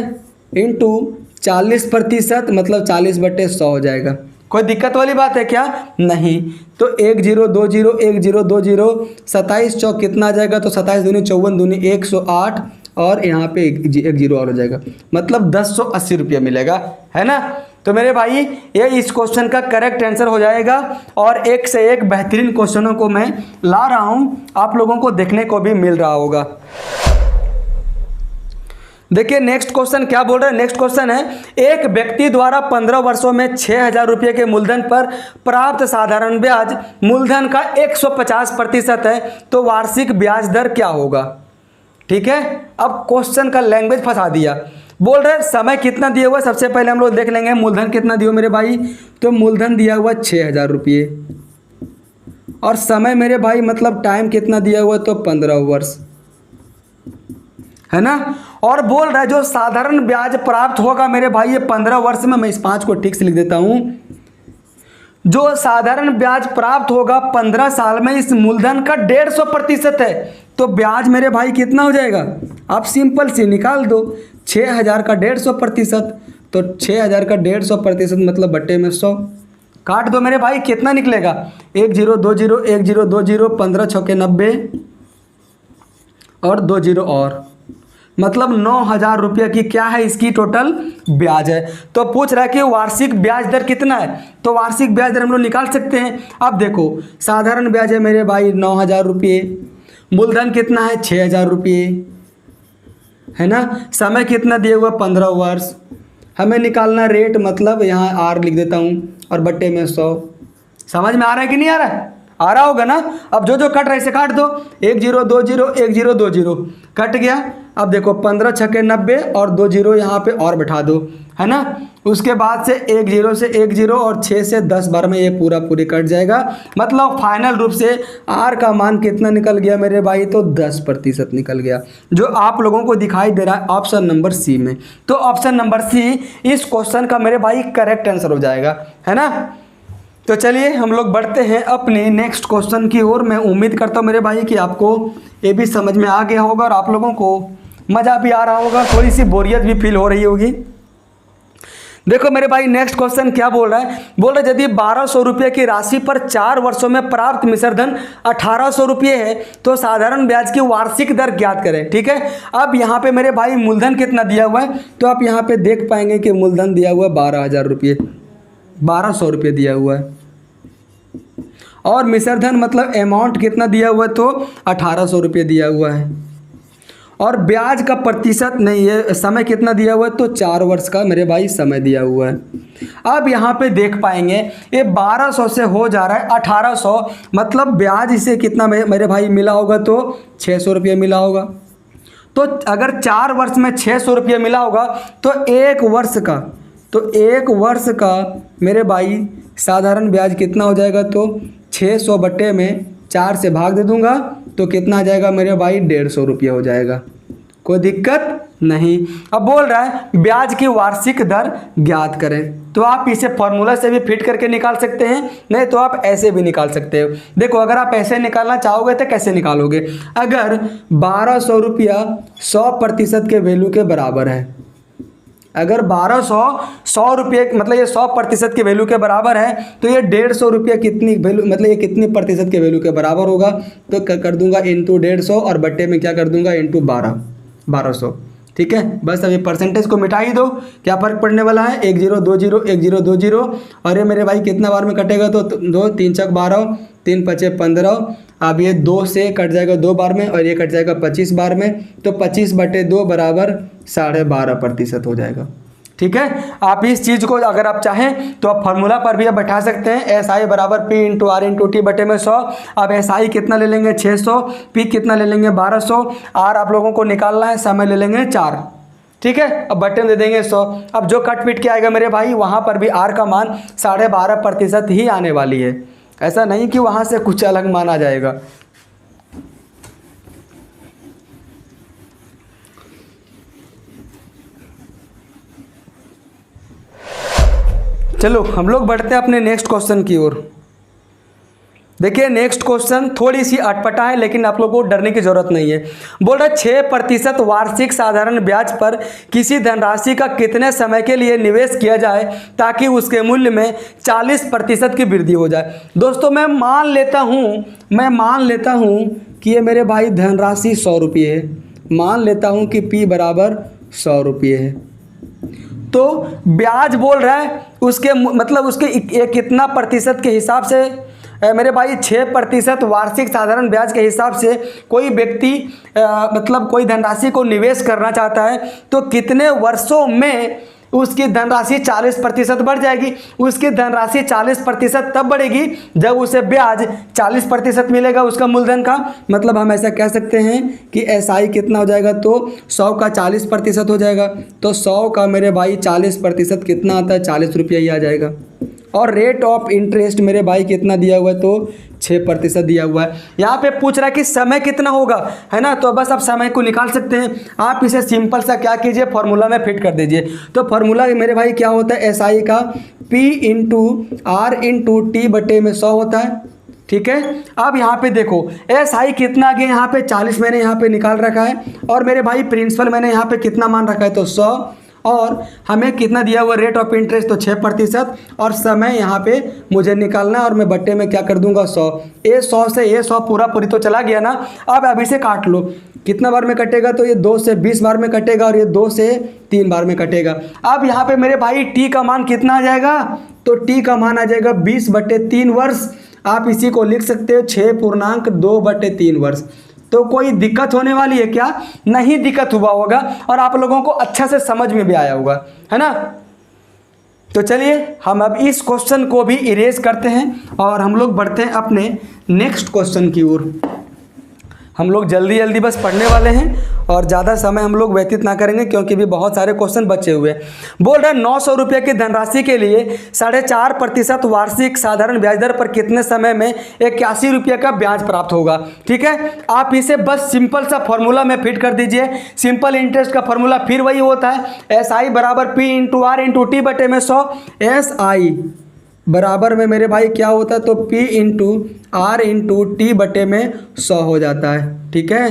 इंटू 40% मतलब 40/100 हो जाएगा। कोई दिक्कत वाली बात है क्या, नहीं। तो 1 जीरो 2 जीरो 1 जीरो 2 जीरो 27 चौक कितना आ जाएगा, तो 27 दूनी 54 दूनी 108 और यहाँ पे एक जीरो और हो जाएगा, मतलब 1080 रुपये मिलेगा, है ना। तो मेरे भाई ये इस क्वेश्चन का करेक्ट आंसर हो जाएगा। और एक से एक बेहतरीन क्वेश्चनों को मैं ला रहा हूं, आप लोगों को देखने को भी मिल रहा होगा। देखिए नेक्स्ट क्वेश्चन क्या बोल रहा है। नेक्स्ट क्वेश्चन है, एक व्यक्ति द्वारा 15 वर्षों में 6,000 रुपये के मूलधन पर प्राप्त साधारण ब्याज मूलधन का 150% है, तो वार्षिक ब्याज दर क्या होगा। ठीक है, अब क्वेश्चन का लैंग्वेज फंसा दिया। बोल रहे समय कितना दिया हुआ, सबसे पहले हम लोग देख लेंगे मूलधन कितना दिया मेरे भाई। तो मूलधन दिया हुआ 6,000 रुपये, और समय मेरे भाई मतलब टाइम कितना दिया हुआ, तो 15 वर्ष, है ना। और बोल रहा है जो साधारण ब्याज प्राप्त होगा मेरे भाई ये 15 वर्ष में, मैं इस 5 को ठीक से लिख देता हूं। जो साधारण ब्याज प्राप्त होगा 15 साल में इस मूलधन का 150% है, तो ब्याज मेरे भाई कितना हो जाएगा, आप सिंपल सी निकाल दो। 6,000 का 150%, तो 6,000 का 150% मतलब बट्टे में 100, काट दो मेरे भाई, कितना निकलेगा 1 0 2 0 1 0 2 0, 15 छक्के 90 और 2 0 और, मतलब 9,000 रुपये की क्या है इसकी टोटल ब्याज है। तो पूछ रहा है कि वार्षिक ब्याज दर कितना है, तो वार्षिक ब्याज दर हम लोग निकाल सकते हैं। अब देखो साधारण ब्याज है मेरे भाई 9,000 रुपये, मूलधन कितना है 6,000 रुपये, है ना। समय कितना दिया हुआ 15 वर्ष, हमें निकालना रेट, मतलब यहाँ आर लिख देता हूँ और बट्टे में 100। समझ में आ रहा है कि नहीं आ रहा है, आ रहा होगा ना। अब जो जो कट रहा है इसे काट दो, 1 0 2 0 1 0 2 0 कट गया। अब देखो 15 छक्के 90 और 2 0 यहाँ पे और बैठा दो, है ना। उसके बाद से 1 0 से 1 0 और 6 से 10 बार में ये पूरी कट जाएगा। मतलब फाइनल रूप से आर का मान कितना निकल गया मेरे भाई, तो 10% निकल गया, जो आप लोगों को दिखाई दे रहा है ऑप्शन नंबर सी में। तो ऑप्शन नंबर सी इस क्वेश्चन का मेरे भाई करेक्ट आंसर हो जाएगा, है ना। तो चलिए हम लोग बढ़ते हैं अपने नेक्स्ट क्वेश्चन की ओर। मैं उम्मीद करता हूँ मेरे भाई कि आपको ये भी समझ में आ गया होगा और आप लोगों को मज़ा भी आ रहा होगा, थोड़ी सी बोरियत भी फील हो रही होगी। देखो मेरे भाई नेक्स्ट क्वेश्चन क्या बोल रहा है। बोल रहा है यदि 1,200 रुपये की राशि पर 4 वर्षों में प्राप्त मिश्रधन 1,800 रुपये है, तो साधारण ब्याज की वार्षिक दर ज्ञात करें। ठीक है, अब यहाँ पे मेरे भाई मूलधन कितना दिया हुआ है, तो आप यहाँ पे देख पाएंगे कि मूलधन दिया हुआ है 12,000 रुपये, 1,200 रुपये दिया हुआ है, और मिश्रधन मतलब अमाउंट कितना दिया हुआ है, तो 1,800 रुपये दिया हुआ है, और ब्याज का प्रतिशत नहीं है, समय कितना दिया हुआ है, तो 4 वर्ष का मेरे भाई समय दिया हुआ है। अब यहाँ पे देख पाएंगे ये 1,200 से हो जा रहा है 1,800, मतलब ब्याज इसे कितना मेरे भाई मिला होगा, तो 600 रुपये मिला होगा। तो अगर 4 वर्ष में 600 रुपये मिला होगा, तो एक वर्ष का मेरे भाई साधारण ब्याज कितना हो जाएगा, तो 600 बट्टे में 4 से भाग दे दूंगा, तो कितना आ जाएगा मेरे भाई 150 रुपये हो जाएगा, कोई दिक्कत नहीं। अब बोल रहा है ब्याज की वार्षिक दर ज्ञात करें, तो आप इसे फॉर्मूला से भी फिट करके निकाल सकते हैं, नहीं तो आप ऐसे भी निकाल सकते हो। देखो अगर आप ऐसे निकालना चाहोगे तो कैसे निकालोगे, अगर 1,200 रुपया 100% के वैल्यू के बराबर है, अगर 1,200 रुपये मतलब ये 100% के वैल्यू के बराबर है, तो ये 150 रुपये कितनी वैल्यू मतलब ये कितनी प्रतिशत के वैल्यू के बराबर होगा, तो कर दूंगा इंटू 150 और बट्टे में क्या कर दूंगा इंटू 1200। ठीक है, बस अभी परसेंटेज को मिटा ही दो, क्या फर्क पड़ने वाला है, 1 0 2 0 1 0 2 0, और ये मेरे भाई कितना बार में कटेगा, तो 2 3 छक 12 3 5 15। अब ये 2 से कट जाएगा 2 बार में, और ये कट जाएगा 25 बार में, तो 25/2 बराबर 12.5% हो जाएगा। ठीक है, आप इस चीज़ को अगर आप चाहें तो आप फार्मूला पर भी आप बैठा सकते हैं, SI बराबर P × R × T बटे में 100। अब SI कितना ले लेंगे 600, P कितना ले लेंगे 1200, R आप लोगों को निकालना है, समय ले लेंगे 4। ठीक है, अब बटन दे देंगे 100। अब जो कट पिट के आएगा मेरे भाई, वहाँ पर भी R का मान 12.5% ही आने वाली है, ऐसा नहीं कि वहाँ से कुछ अलग माना जाएगा। चलो हम लोग बढ़ते हैं अपने नेक्स्ट क्वेश्चन की ओर। देखिए नेक्स्ट क्वेश्चन थोड़ी सी अटपटा है, लेकिन आप लोगों को डरने की जरूरत नहीं है। बोल रहा है 6% वार्षिक साधारण ब्याज पर किसी धनराशि का कितने समय के लिए निवेश किया जाए ताकि उसके मूल्य में 40% की वृद्धि हो जाए। दोस्तों मैं मान लेता हूँ कि ये मेरे भाई धनराशि 100 रुपये है, मान लेता हूँ कि P बराबर 100 रुपये है। तो ब्याज बोल रहा है उसके मतलब उसके कितना प्रतिशत के हिसाब से मेरे भाई 6% वार्षिक साधारण ब्याज के हिसाब से कोई व्यक्ति मतलब कोई धनराशि को निवेश करना चाहता है तो कितने वर्षों में उसकी धनराशि 40% बढ़ जाएगी। उसकी धनराशि 40% तब बढ़ेगी जब उसे ब्याज 40% मिलेगा उसका मूलधन का। मतलब हम ऐसा कह सकते हैं कि एसआई कितना हो जाएगा, तो 100 का 40% हो जाएगा। तो 100 का मेरे भाई 40% कितना आता है, 40 रुपया ही आ जाएगा। और रेट ऑफ इंटरेस्ट मेरे भाई कितना दिया हुआ है, तो 6% दिया हुआ है। यहाँ पे पूछ रहा है कि समय कितना होगा, है ना। तो बस आप समय को निकाल सकते हैं। आप इसे सिंपल सा क्या कीजिए, फॉर्मूला में फिट कर दीजिए। तो फॉर्मूला मेरे भाई क्या होता है, एसआई का P × R × T बटे में 100 होता है। ठीक है। अब यहाँ पे देखो एसआई कितना आ गया, यहाँ पे 40 मैंने यहाँ पे निकाल रखा है, और मेरे भाई प्रिंसिपल मैंने यहाँ पे कितना मान रखा है, तो 100, और हमें कितना दिया हुआ रेट ऑफ इंटरेस्ट, तो 6%, और समय यहाँ पे मुझे निकालना है, और मैं बट्टे में क्या कर दूंगा 100। ये 100 से ये 100 पूरी तो चला गया ना। अब अभी से काट लो, कितना बार में कटेगा, तो ये 2 से 20 बार में कटेगा, और ये 2 से 3 बार में कटेगा। अब यहाँ पे मेरे भाई टी का मान कितना आ जाएगा, तो टी का मान आ जाएगा 20/3 वर्ष। आप इसी को लिख सकते हो 6.2/3 वर्ष। तो कोई दिक्कत होने वाली है क्या, नहीं दिक्कत हुआ होगा, और आप लोगों को अच्छा से समझ में भी आया होगा, है ना। तो चलिए हम अब इस क्वेश्चन को भी इरेज करते हैं और हम लोग बढ़ते हैं अपने नेक्स्ट क्वेश्चन की ओर। हम लोग जल्दी जल्दी बस पढ़ने वाले हैं और ज़्यादा समय हम लोग व्यतीत ना करेंगे क्योंकि भी बहुत सारे क्वेश्चन बचे हुए हैं। बोल रहा है 900 रुपये की धनराशि के लिए 4.5% वार्षिक साधारण ब्याज दर पर कितने समय में 81 रुपये का ब्याज प्राप्त होगा। ठीक है, आप इसे बस सिंपल सा फॉर्मूला में फिट कर दीजिए। सिंपल इंटरेस्ट का फॉर्मूला फिर वही होता है, SI बराबर P × R × T बटे में 100। SI बराबर में मेरे भाई क्या होता है, तो P × R × T बटे में 100 हो जाता है। ठीक है,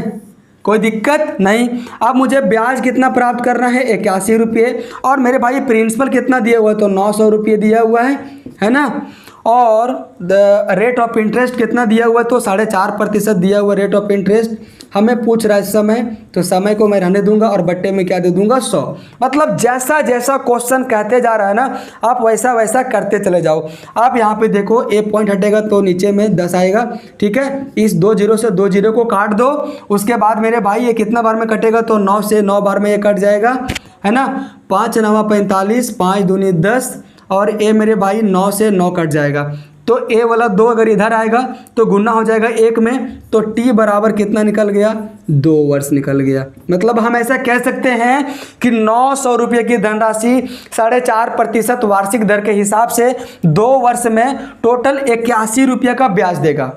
कोई दिक्कत नहीं। अब मुझे ब्याज कितना प्राप्त करना है, 81 रुपये, और मेरे भाई प्रिंसिपल कितना दिया हुआ है, तो 900 रुपये दिया हुआ है ना। और रेट ऑफ इंटरेस्ट कितना दिया हुआ है, तो 4.5% दिया हुआ रेट ऑफ इंटरेस्ट। हमें पूछ रहा है समय, तो समय को मैं रहने दूंगा और बट्टे में क्या दे दूंगा 100। मतलब जैसा जैसा क्वेश्चन कहते जा रहा है ना, आप वैसा वैसा करते चले जाओ। आप यहाँ पे देखो, ए पॉइंट हटेगा तो नीचे में 10 आएगा। ठीक है, इस 2 0 से 2 0 को काट दो। उसके बाद मेरे भाई ये कितना बार में कटेगा, तो 9 से 9 बार में ये कट जाएगा, है ना। 5 × 9 = 45, 5 दूनी 10, और ए मेरे भाई 9 से 9 कट जाएगा। तो ए वाला 2 अगर इधर आएगा तो गुना हो जाएगा 1 में, तो टी बराबर कितना निकल गया, 2 वर्ष निकल गया। मतलब हम ऐसा कह सकते हैं कि 900 रुपये की धनराशि 4.5% वार्षिक दर के हिसाब से 2 वर्ष में टोटल 81 रुपये का ब्याज देगा,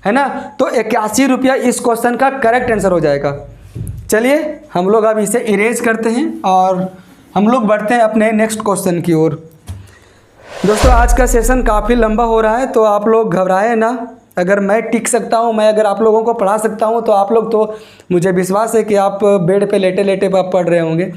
है ना। तो 81 रुपया इस क्वेश्चन का करेक्ट आंसर हो जाएगा। चलिए हम लोग अब इसे इरेज करते हैं और हम लोग बढ़ते हैं अपने नेक्स्ट क्वेश्चन की ओर। दोस्तों आज का सेशन काफ़ी लंबा हो रहा है, तो आप लोग घबराएं ना। अगर मैं टिक सकता हूं, मैं अगर आप लोगों को पढ़ा सकता हूं, तो आप लोग, तो मुझे विश्वास है कि आप बेड पे लेटे लेटे पढ़ रहे होंगे।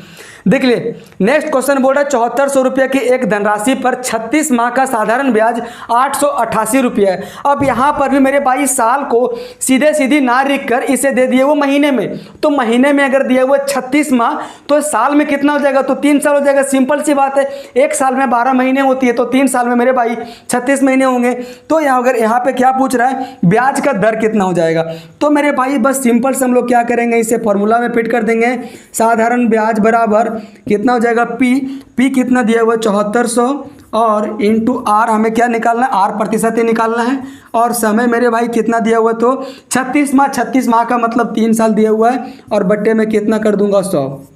देख लिए नेक्स्ट क्वेश्चन बोल रहा है 7400 रुपये की एक धनराशि पर 36 माह का साधारण ब्याज 888 रुपये है। अब यहाँ पर भी मेरे भाई साल को सीधे सीधी ना लिख कर इसे दे दिए वो महीने में। तो महीने में अगर दिया हुआ 36 माह, तो साल में कितना हो जाएगा, तो 3 साल हो जाएगा। सिंपल सी बात है, एक साल में 12 महीने होती है, तो 3 साल में मेरे भाई 36 महीने होंगे। तो अगर यहाँ पे क्या पूछ रहा है, ब्याज का दर कितना हो जाएगा। तो मेरे भाई बस सिंपल से हम लोग क्या करेंगे, इसे फॉर्मूला में फिट कर देंगे। साधारण ब्याज बराबर कितना हो जाएगा, पी कितना दिया हुआ 7400, और × R हमें क्या निकालना है, R प्रतिशत ही निकालना है। और समय मेरे भाई कितना दिया हुआ, तो 36 माह। 36 माह का मतलब 3 साल दिया हुआ है, और बट्टे में कितना कर दूंगा 100।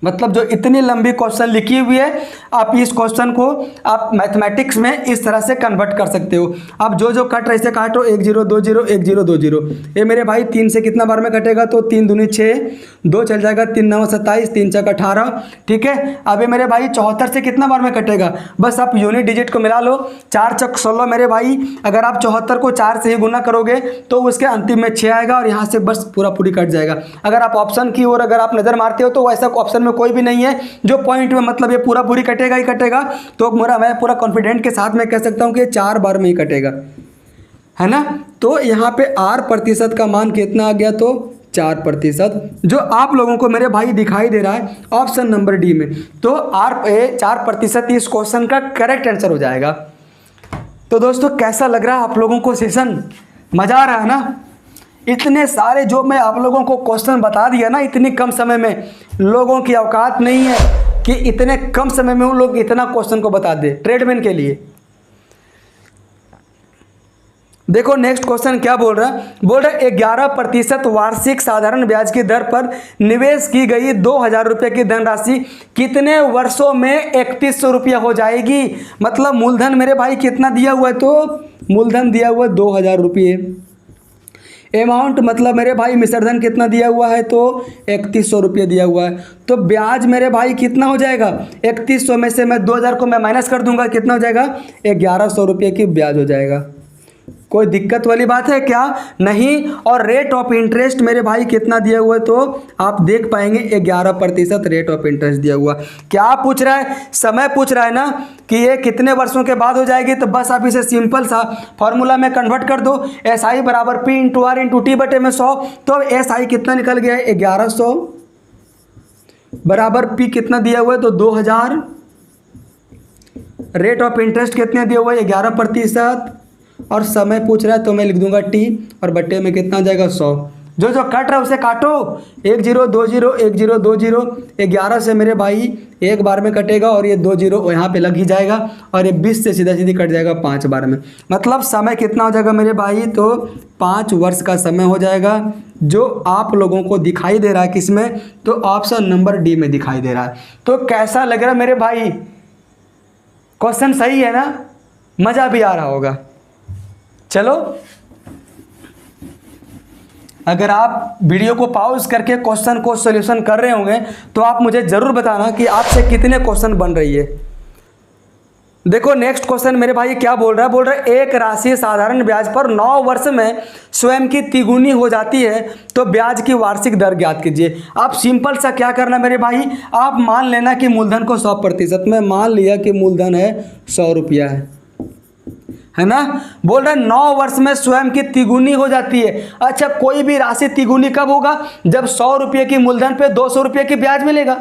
मतलब जो इतनी लंबी क्वेश्चन लिखी हुई है, आप इस क्वेश्चन को आप मैथमेटिक्स में इस तरह से कन्वर्ट कर सकते हो। आप जो जो कट रहे से काटो, 1 0 2 0 1 0 2 0। ये मेरे भाई 3 से कितना बार में कटेगा, तो 3 दूनी 6, 2 चल जाएगा, 3 9 27, 3 6 18। ठीक है, अब ये मेरे भाई 74 से कितना बार में कटेगा, बस आप यूनिट डिजिट को मिला लो। 4 × 16 मेरे भाई, अगर आप 74 को 4 से ही गुना करोगे तो उसके अंतिम में 6 आएगा, और यहाँ से बस पूरा पूरी कट जाएगा। अगर आप ऑप्शन की ओर अगर आप नज़र मारते हो, तो वैसा ऑप्शन कोई भी नहीं है जो पॉइंट में, मतलब ये पूरा पूरी कटेगा ही कटेगा। तो मैं पूरा कॉन्फिडेंट के साथ में कह सकता हूं कि 4 बार में ही कटेगा, है ना। तो यहाँ पे R प्रतिशत का मान कितना आ गया, तो 4%, जो आप लोगों को मेरे भाई दिखाई दे रहा है ऑप्शन नंबर डी में। तो 4% इस क्वेश्चन का करेक्ट आंसर हो जाएगा। तो दोस्तों कैसा लग रहा है आप लोगों को सेशन? मज़ा आ रहा है ना? इतने सारे जो मैं आप लोगों को क्वेश्चन बता दिया ना इतनी कम समय में, लोगों की औकात नहीं है कि इतने कम समय में वो लोग इतना क्वेश्चन को बता दे ट्रेडमैन के लिए। देखो नेक्स्ट क्वेश्चन क्या बोल रहा है, बोल रहा है 11% वार्षिक साधारण ब्याज की दर पर निवेश की गई 2000 रुपये की धनराशि कितने वर्षों में 3100 रुपया हो जाएगी। मतलब मूलधन मेरे भाई कितना दिया हुआ है, तो मूलधन दिया हुआ है 2000 रुपये। अमाउंट मतलब मेरे भाई मिश्रधन कितना दिया हुआ है, तो 3100 रुपये दिया हुआ है। तो ब्याज मेरे भाई कितना हो जाएगा, 3100 में से मैं 2000 को मैं माइनस कर दूंगा, कितना हो जाएगा, 1100 रुपये की ब्याज हो जाएगा। कोई दिक्कत वाली बात है क्या? नहीं। और रेट ऑफ इंटरेस्ट मेरे भाई कितना दिया हुआ है, तो आप देख पाएंगे 11% रेट ऑफ इंटरेस्ट दिया हुआ। क्या पूछ रहा है, समय पूछ रहा है ना कि ये कितने वर्षों के बाद हो जाएगी। तो बस आप इसे सिंपल सा फॉर्मूला में कन्वर्ट कर दो, SI बराबर P into R into T बटे में 100। तो SI कितना निकल गया है, 1100 बराबर P कितना दिया हुआ है, तो 2000। रेट ऑफ इंटरेस्ट कितने दिया हुआ है, 11%। और समय पूछ रहा है तो मैं लिख दूंगा T और बट्टे में कितना जाएगा, 100। जो जो कट रहा है उसे काटो, 1 0 2 0 1 0 2 0। 11 से मेरे भाई एक बार में कटेगा और ये 2 0 यहाँ पे लग ही जाएगा, और ये 20 से सीधा सीधी कट जाएगा 5 बार में। मतलब समय कितना हो जाएगा मेरे भाई, तो 5 वर्ष का समय हो जाएगा, जो आप लोगों को दिखाई दे रहा है किसमें, तो ऑप्शन नंबर डी में दिखाई दे रहा है। तो कैसा लग रहा है मेरे भाई, क्वेश्चन सही है ना? मज़ा भी आ रहा होगा। चलो, अगर आप वीडियो को पॉज करके क्वेश्चन को सॉल्यूशन कर रहे होंगे तो आप मुझे ज़रूर बताना कि आपसे कितने क्वेश्चन बन रही है। देखो नेक्स्ट क्वेश्चन मेरे भाई क्या बोल रहा है, बोल रहा है एक राशि साधारण ब्याज पर 9 वर्ष में स्वयं की तिगुनी हो जाती है तो ब्याज की वार्षिक दर ज्ञात कीजिए। आप सिंपल सा क्या करना मेरे भाई, आप मान लेना कि मूलधन को 100% में मान लिया कि मूलधन है 100 रुपया है ना। बोल रहे 9 वर्ष में स्वयं की तिगुनी हो जाती है। अच्छा, कोई भी राशि तिगुनी कब होगा, जब 100 रुपये की मूलधन पे 200 रुपये की ब्याज मिलेगा,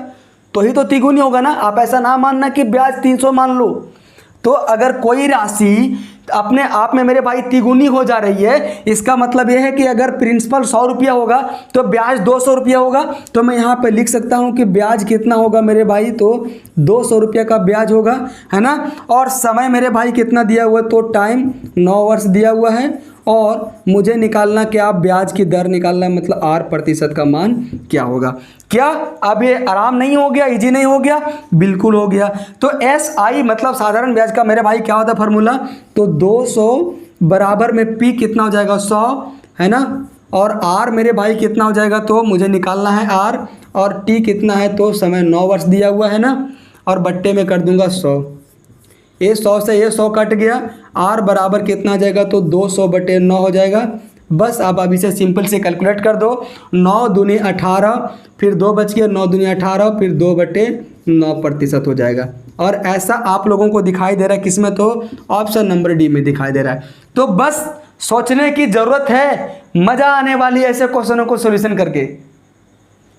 तो ही तो तिगुनी होगा ना। आप ऐसा ना मानना कि ब्याज 300 मान लो। तो अगर कोई राशि अपने आप में मेरे भाई तिगुनी हो जा रही है, इसका मतलब यह है कि अगर प्रिंसिपल 100 रुपया होगा तो ब्याज 200 रुपया होगा। तो मैं यहाँ पे लिख सकता हूँ कि ब्याज कितना होगा मेरे भाई, तो 200 रुपया का ब्याज होगा, है ना। और समय मेरे भाई कितना दिया हुआ है, तो टाइम 9 वर्ष दिया हुआ है। और मुझे निकालना क्या, ब्याज की दर निकालना है, मतलब R% का मान क्या होगा। क्या अब ये आराम नहीं हो गया, इजी नहीं हो गया? बिल्कुल हो गया। तो SI मतलब साधारण ब्याज का मेरे भाई क्या होता है फार्मूला, तो 200 बराबर में P कितना हो जाएगा, 100, है ना। और R मेरे भाई कितना हो जाएगा, तो मुझे निकालना है R, और T कितना है, तो समय 9 वर्ष दिया हुआ है ना, और बट्टे में कर दूंगा 100। ये 100 से ये 100 कट गया, R बराबर कितना आ जाएगा, तो 200 बटे 9 हो जाएगा। बस आप अब इसे सिंपल से कैलकुलेट कर दो, 9 दूनी 18, फिर 2 बच गया, 9 दूनी 18, फिर 2 बटे 9% हो जाएगा। और ऐसा आप लोगों को दिखाई दे रहा है किसमें, तो ऑप्शन नंबर डी में दिखाई दे रहा है। तो बस सोचने की ज़रूरत है, मज़ा आने वाली है ऐसे क्वेश्चनों को सोल्यूशन करके,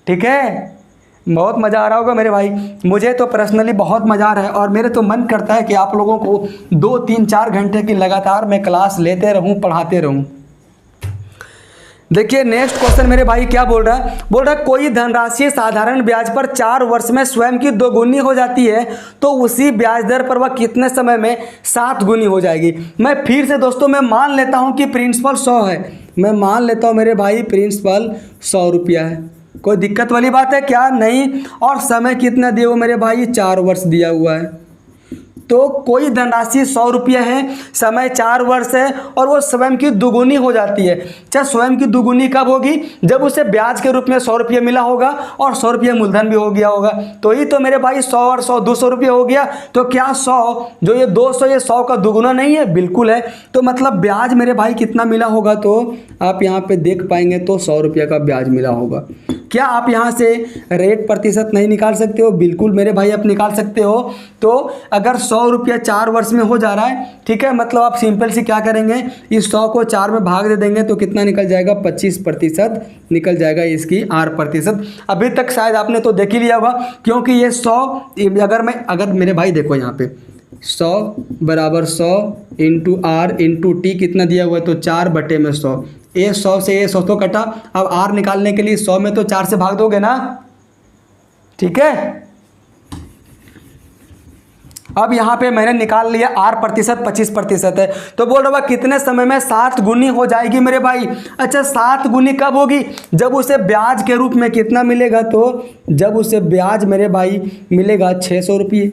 ठीक है। बहुत मज़ा आ रहा होगा मेरे भाई, मुझे तो पर्सनली बहुत मज़ा आ रहा है। और मेरे तो मन करता है कि आप लोगों को 2 3 4 घंटे की लगातार मैं क्लास लेते रहूं, पढ़ाते रहूं। देखिए नेक्स्ट क्वेश्चन मेरे भाई क्या बोल रहा है, बोल रहा है कोई धनराशि साधारण ब्याज पर 4 वर्ष में स्वयं की 2 गुनी हो जाती है तो उसी ब्याज दर पर वह कितने समय में 7 गुनी हो जाएगी। मैं फिर से दोस्तों मैं मान लेता हूं कि प्रिंसिपल 100 है, मैं मान लेता हूं मेरे भाई प्रिंसिपल 100 रुपया है। कोई दिक्कत वाली बात है क्या? नहीं। और समय कितना दिया हुआ मेरे भाई, 4 वर्ष दिया हुआ है। तो कोई धनराशि 100 रुपया है, समय 4 वर्ष है, और वो स्वयं की दुगुनी हो जाती है। अच्छा, स्वयं की दुगुनी कब होगी, जब उसे ब्याज के रूप में 100 रुपया मिला होगा और 100 रुपया मूलधन भी हो गया होगा। तो ही तो मेरे भाई 100 और 100 200 रुपया हो गया। तो क्या 100 जो ये 200 ये 100 का दुगुना नहीं है? बिल्कुल है। तो मतलब ब्याज मेरे भाई कितना मिला होगा, तो आप यहाँ पे देख पाएंगे तो 100 रुपया का ब्याज मिला होगा। क्या आप यहाँ से रेट प्रतिशत नहीं निकाल सकते हो? बिल्कुल मेरे भाई आप निकाल सकते हो। तो अगर 100 रुपया 4 वर्ष में हो जा रहा है, ठीक है। मतलब आप सिंपल से क्या करेंगे, इस 100 को 4 में भाग दे देंगे तो कितना निकल जाएगा, 25% निकल जाएगा इसकी R%। अभी तक शायद आपने तो देख ही लिया होगा, क्योंकि ये 100 अगर मेरे भाई देखो यहाँ पे 100 बराबर 100 इंटू R इंटू T कितना दिया हुआ है, तो 4/100। ये 100 से ये 100 तो कटा। अब R निकालने के लिए 100 में तो 4 से भाग दोगे ना, ठीक है। अब यहाँ पे मैंने निकाल लिया R% 25% है, तो बोल रहा कितने समय में 7 गुनी हो जाएगी मेरे भाई। अच्छा 7 गुनी कब होगी, जब उसे ब्याज के रूप में कितना मिलेगा, तो जब उसे ब्याज मेरे भाई मिलेगा 600 रुपये।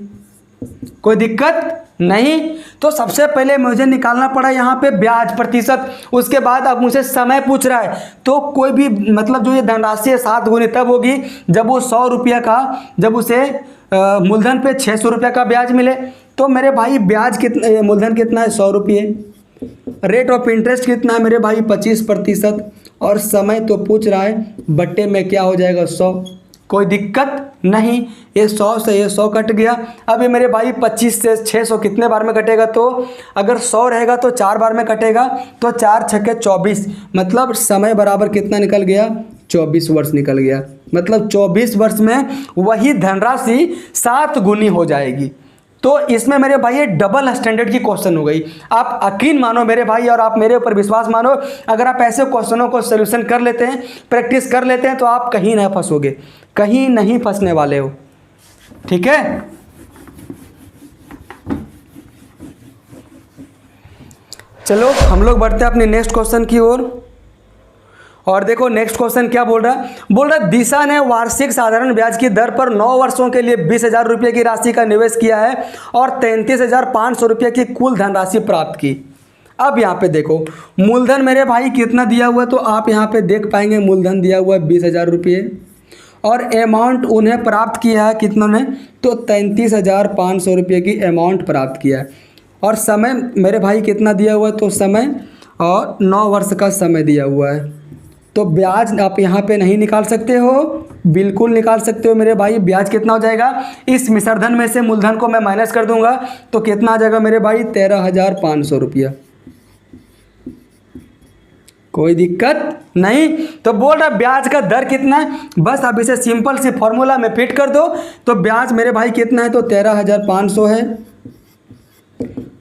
कोई दिक्कत नहीं। तो सबसे पहले मुझे निकालना पड़ा यहाँ पे ब्याज प्रतिशत, उसके बाद अब मुझे समय पूछ रहा है। तो कोई भी मतलब जो ये धनराशि है 7 गुनी तब होगी जब वो 100 रुपये का, जब उसे मूलधन पे 600 रुपये का ब्याज मिले। तो मेरे भाई ब्याज कितना, मूलधन कितना है 100 रुपये, रेट ऑफ इंटरेस्ट कितना है मेरे भाई 25%, और समय तो पूछ रहा है बट्टे में क्या हो जाएगा 100। कोई दिक्कत नहीं। ये 100 से ये 100 कट गया। अब ये मेरे भाई 25 से 600 कितने बार में कटेगा, तो अगर 100 रहेगा तो 4 बार में कटेगा, तो 4 छक्के 24, मतलब समय बराबर कितना निकल गया, 24 वर्ष निकल गया। मतलब 24 वर्ष में वही धनराशि 7 गुनी हो जाएगी। तो इसमें मेरे भाई ये डबल स्टैंडर्ड की क्वेश्चन हो गई। आप यकीन मानो मेरे भाई, और आप मेरे ऊपर विश्वास मानो, अगर आप ऐसे क्वेश्चनों को सोल्यूशन कर लेते हैं, प्रैक्टिस कर लेते हैं, तो आप कहीं नहीं फंसोगे, कहीं नहीं फंसने वाले हो, ठीक है। चलो हम लोग बढ़ते हैं अपने नेक्स्ट क्वेश्चन की ओर। और देखो नेक्स्ट क्वेश्चन क्या बोल रहा है, दिशा ने वार्षिक साधारण ब्याज की दर पर 9 वर्षों के लिए 20,000 रुपये की राशि का निवेश किया है और 33,500 रुपये की कुल धनराशि प्राप्त की। अब यहाँ पे देखो मूलधन मेरे भाई कितना दिया हुआ है, तो आप यहाँ पे देख पाएंगे मूलधन दिया हुआ है 20,000 रुपये, और अमाउंट उन्हें प्राप्त किया है कितनों ने, तो 33,500 रुपये की अमाउंट प्राप्त किया है। और समय मेरे भाई कितना दिया हुआ है, तो समय और 9 वर्ष का समय दिया हुआ है। तो ब्याज आप यहाँ पे नहीं निकाल सकते हो, बिल्कुल निकाल सकते हो मेरे भाई। ब्याज कितना हो जाएगा, इस मिश्रधन में से मूलधन को मैं माइनस कर दूंगा तो कितना आ जाएगा मेरे भाई, 13,500 रुपया। कोई दिक्कत नहीं। तो बोल रहा ब्याज का दर कितना है, बस आप इसे सिंपल सी फॉर्मूला में फिट कर दो। तो ब्याज मेरे भाई कितना है, तो 13,500 है।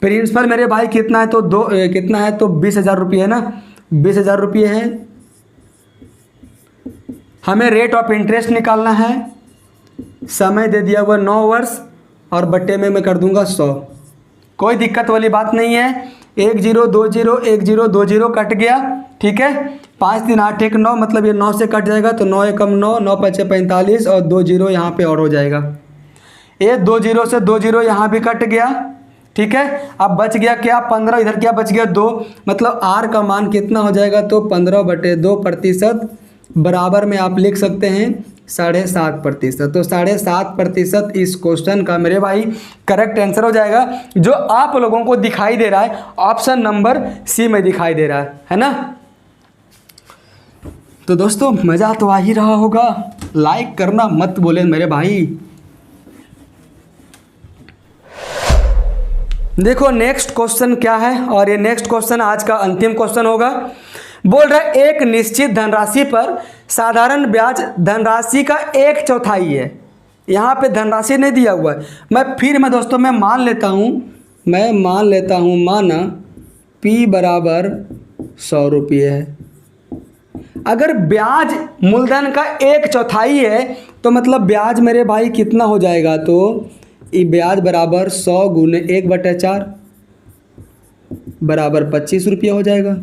प्रिंसिपल मेरे भाई कितना है, तो कितना है, तो 20,000 रुपये है ना, 20,000 रुपये है। हमें रेट ऑफ इंटरेस्ट निकालना है, समय दे दिया हुआ 9 वर्ष, और बट्टे में मैं कर दूंगा 100। कोई दिक्कत वाली बात नहीं है। 1 0 2 0 1 0 2 0 कट गया, ठीक है। 5 3 8 1 9, मतलब ये 9 से कट जाएगा, तो 9 एकम 9, 9 5 45, और 2 0 यहाँ पे और हो जाएगा। ये 2 0 से 2 0 यहाँ भी कट गया, ठीक है। अब बच गया क्या, 15, इधर क्या बच गया 2, मतलब R का मान कितना हो जाएगा, तो 15/2% बराबर में आप लिख सकते हैं 7.5%। तो 7.5% इस क्वेश्चन का मेरे भाई करेक्ट आंसर हो जाएगा, जो आप लोगों को दिखाई दे रहा है ऑप्शन नंबर सी में दिखाई दे रहा है ना। तो दोस्तों मज़ा तो आ ही रहा होगा, लाइक करना मत बोले मेरे भाई। देखो नेक्स्ट क्वेश्चन क्या है, और ये नेक्स्ट क्वेश्चन आज का अंतिम क्वेश्चन होगा। बोल रहा है एक निश्चित धनराशि पर साधारण ब्याज धनराशि का 1/4 है। यहाँ पे धनराशि नहीं दिया हुआ है। मैं दोस्तों मैं मान लेता हूँ माना P बराबर 100 रुपये है। अगर ब्याज मूलधन का 1/4 है तो मतलब ब्याज मेरे भाई कितना हो जाएगा, तो ये ब्याज बराबर 100 गुने 1/4 बराबर 25 रुपये हो जाएगा।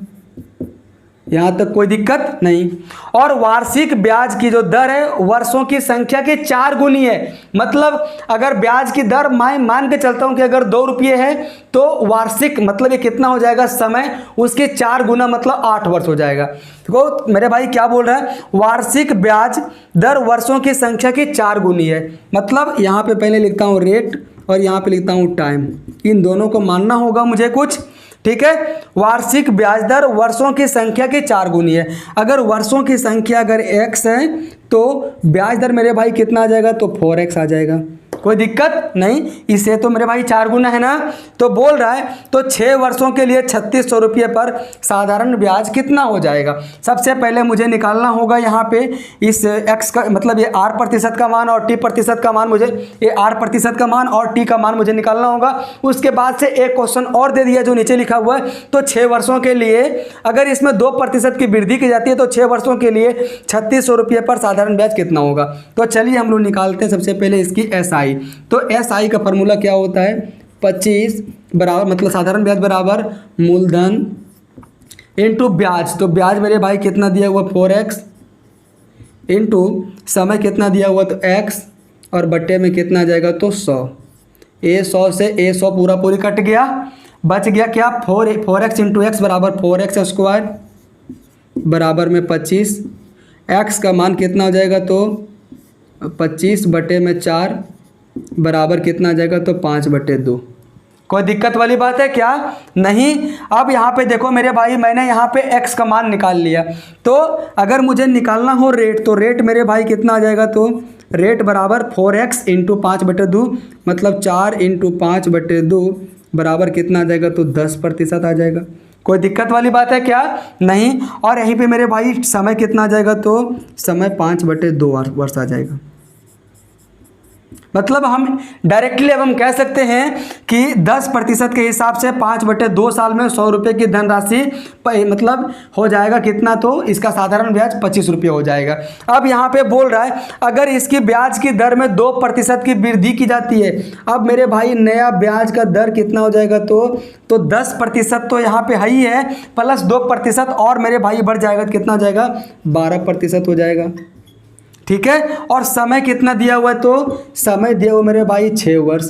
यहाँ तक कोई दिक्कत नहीं। और वार्षिक ब्याज की जो दर है वर्षों की संख्या की 4 गुनी है। मतलब अगर ब्याज की दर मैं मान के चलता हूँ कि अगर 2 रुपये है तो वार्षिक मतलब ये कितना हो जाएगा, समय उसके 4 गुना मतलब 8 वर्ष हो जाएगा। तो मेरे भाई क्या बोल रहा है, वार्षिक ब्याज दर वर्षों की संख्या की 4 गुनी है। मतलब यहाँ पे पहले लिखता हूँ रेट और यहाँ पे लिखता हूँ टाइम, इन दोनों को मानना होगा मुझे कुछ, ठीक है। वार्षिक ब्याज दर वर्षों की संख्या की 4 गुनी है। अगर वर्षों की संख्या अगर x है तो ब्याज दर मेरे भाई कितना आ जाएगा, तो 4x आ जाएगा। कोई दिक्कत नहीं, इसे तो मेरे भाई 4 गुना है ना। तो बोल रहा है तो 6 वर्षों के लिए 3600 रुपये पर साधारण ब्याज कितना हो जाएगा। सबसे पहले मुझे निकालना होगा यहाँ पे इस x का मतलब ये r प्रतिशत का मान और t प्रतिशत का मान, मुझे ये r प्रतिशत का मान और t का मान मुझे निकालना होगा। उसके बाद से एक क्वेश्चन और दे दिया जो नीचे लिखा हुआ है। तो 6 वर्षों के लिए अगर इसमें 2% की वृद्धि की जाती है तो 6 वर्षों के लिए 3600 रुपये पर साधारण ब्याज कितना होगा। तो चलिए हम लोग निकालते हैं सबसे पहले इसकी SI। तो SI का फॉर्मूला क्या होता है, 25 बराबर मतलब साधारण ब्याज बराबर मूलधन इंटू ब्याज। तो ब्याज मेरे भाई कितना दिया हुआ 4x इंटू समय कितना दिया हुआ तो x और बट्टे में कितना आ जाएगा तो 100। ए 100 से ए 100 पूरा पूरी कट गया, बच गया क्या 4x इंटू एक्स बराबर 4x स्क्वायर बराबर में 25। x का मान कितना हो जाएगा तो 25 बटे में 4 बराबर कितना आ जाएगा तो 5/2। कोई दिक्कत वाली बात है क्या, नहीं। अब यहाँ पे देखो मेरे भाई मैंने यहाँ पे x का मान निकाल लिया। तो अगर मुझे निकालना हो रेट तो रेट मेरे भाई कितना आ जाएगा तो रेट बराबर 4x इंटू 5/2 मतलब 4 इंटू 5/2 बराबर कितना आ जाएगा तो 10% आ जाएगा। कोई दिक्कत वाली बात है क्या, नहीं। और यहीं पे मेरे भाई समय कितना आ जाएगा तो समय 5/2 वर्ष आ जाएगा। मतलब हम डायरेक्टली अब हम कह सकते हैं कि 10% के हिसाब से 5/2 साल में 100 रुपये की धनराशि मतलब हो जाएगा कितना तो इसका साधारण ब्याज 25 रुपये हो जाएगा। अब यहाँ पे बोल रहा है अगर इसकी ब्याज की दर में 2% की वृद्धि की जाती है। अब मेरे भाई नया ब्याज का दर कितना हो जाएगा तो 10% तो यहाँ पे है ही है, प्लस 2% और मेरे भाई बढ़ जाएगा, कितना हो जाएगा 12% हो जाएगा। ठीक है, और समय कितना दिया हुआ है तो समय दिया हुआ मेरे भाई 6 वर्ष।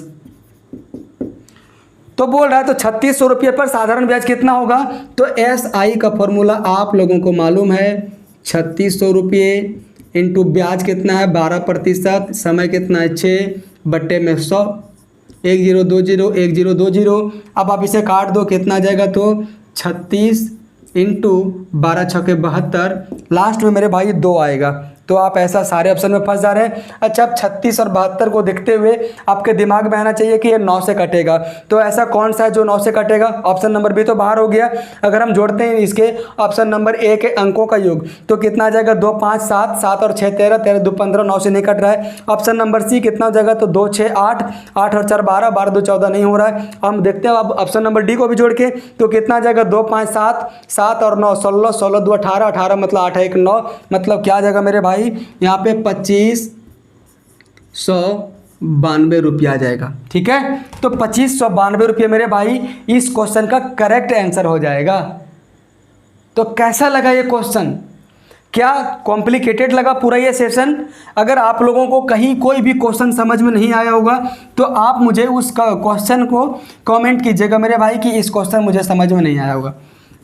तो बोल रहा है तो 3600 रुपये पर साधारण ब्याज कितना होगा। तो SI का फॉर्मूला आप लोगों को मालूम है, 3600 रुपये इंटू ब्याज कितना है 12%, समय कितना है 6 बट्टे में 100, 1020 1020। अब आप इसे काट दो कितना आ जाएगा तो 36 इंटू 12 छक्के 72, लास्ट में मेरे भाई 2 आएगा। तो आप ऐसा सारे ऑप्शन में फंस जा रहे हैं। अच्छा, अब 36 और 72 को देखते हुए आपके दिमाग में आना चाहिए कि ये 9 से कटेगा। तो ऐसा कौन सा है जो 9 से कटेगा। ऑप्शन नंबर बी तो बाहर हो गया। अगर हम जोड़ते हैं इसके ऑप्शन नंबर ए के अंकों का योग तो कितना आ जाएगा 2 5 7 7 और 6 13 13 2 15 9 से नहीं कट रहा है। ऑप्शन नंबर सी कितना हो जाएगा तो 2 6 8 8 और 4 12 12 2 14 नहीं हो रहा है। हम देखते हैं अब ऑप्शन नंबर डी को भी जोड़ के तो कितना आ जाएगा 2 5 7 7 और 9 16 16 2 18 18 मतलब 8 1 9 मतलब क्या आ जाएगा मेरे भाई यहाँ पे 2592 रुपया आ जाएगा। ठीक है, तो 2592 रुपये मेरे भाई इस क्वेश्चन का करेक्ट आंसर हो जाएगा। तो कैसा लगा ये क्वेश्चन, क्या कॉम्प्लिकेटेड लगा पूरा ये सेशन। अगर आप लोगों को कहीं कोई भी क्वेश्चन समझ में नहीं आया होगा तो आप मुझे उस क्वेश्चन को कमेंट कीजिएगा मेरे भाई कि इस क्वेश्चन मुझे समझ में नहीं आया होगा,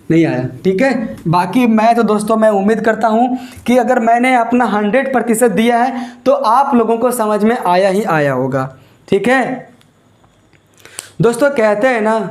नहीं आया। ठीक है, बाकी मैं तो दोस्तों मैं उम्मीद करता हूं कि अगर मैंने अपना 100% दिया है तो आप लोगों को समझ में आया ही आया होगा। ठीक है दोस्तों, कहते हैं ना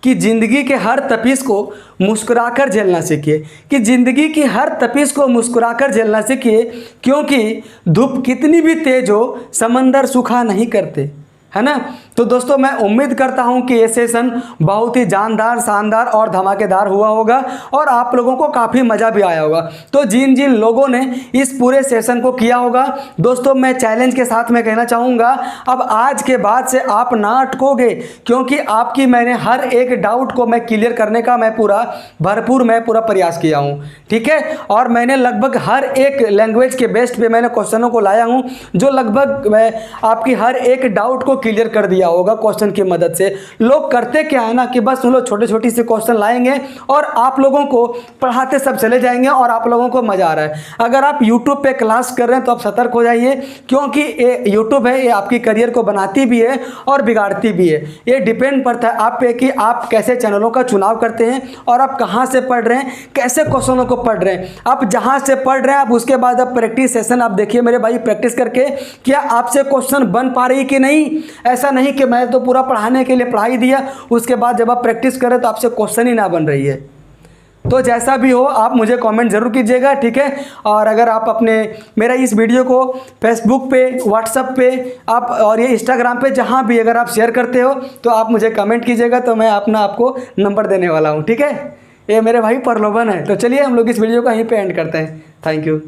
कि ज़िंदगी के हर तपिश को मुस्कुराकर झेलना सीखिए, कि ज़िंदगी की हर तपिश को मुस्कुराकर झेलना सीखिए, क्योंकि धूप कितनी भी तेज हो समंदर सूखा नहीं करते, है ना। तो दोस्तों मैं उम्मीद करता हूं कि ये सेशन बहुत ही जानदार, शानदार और धमाकेदार हुआ होगा और आप लोगों को काफ़ी मज़ा भी आया होगा। तो जिन जिन लोगों ने इस पूरे सेशन को किया होगा दोस्तों, मैं चैलेंज के साथ में कहना चाहूँगा अब आज के बाद से आप ना अटकोगे, क्योंकि आपकी मैंने हर एक डाउट को मैं क्लियर करने का मैं पूरा प्रयास किया हूँ। ठीक है, और मैंने लगभग हर एक लैंग्वेज के बेस्ट पे मैंने क्वेश्चनों को लाया हूँ जो लगभग मैं आपकी हर एक डाउट को क्लियर कर दिया होगा क्वेश्चन की मदद से। लोग करते क्या है ना कि बस वो लोग छोटे छोटे से क्वेश्चन लाएंगे और आप लोगों को पढ़ाते सब चले जाएंगे और आप लोगों को मजा आ रहा है। अगर आप YouTube पे क्लास कर रहे हैं तो आप सतर्क हो जाइए, क्योंकि ये YouTube है, ये आपकी करियर को बनाती भी है और बिगाड़ती भी है। ये डिपेंड पड़ता है आप पे कि आप कैसे चैनलों का चुनाव करते हैं और आप कहाँ से पढ़ रहे हैं, कैसे क्वेश्चनों को पढ़ रहे हैं। आप जहाँ से पढ़ रहे हैं आप उसके बाद आप प्रैक्टिस सेशन आप देखिए मेरे भाई, प्रैक्टिस करके क्या आपसे क्वेश्चन बन पा रही कि नहीं। ऐसा नहीं कि मैं तो पूरा पढ़ाने के लिए पढ़ाई दिया, उसके बाद जब आप प्रैक्टिस करें तो आपसे क्वेश्चन ही ना बन रही है। तो जैसा भी हो आप मुझे कमेंट ज़रूर कीजिएगा, ठीक है। और अगर आप अपने मेरा इस वीडियो को फेसबुक पे, व्हाट्सएप पे आप और ये इंस्टाग्राम पे जहाँ भी अगर आप शेयर करते हो तो आप मुझे कमेंट कीजिएगा, तो मैं अपना आपको नंबर देने वाला हूँ, ठीक है। ये मेरे भाई प्रलोभन है। तो चलिए हम लोग इस वीडियो को यहीं पे एंड करते हैं। Thank you.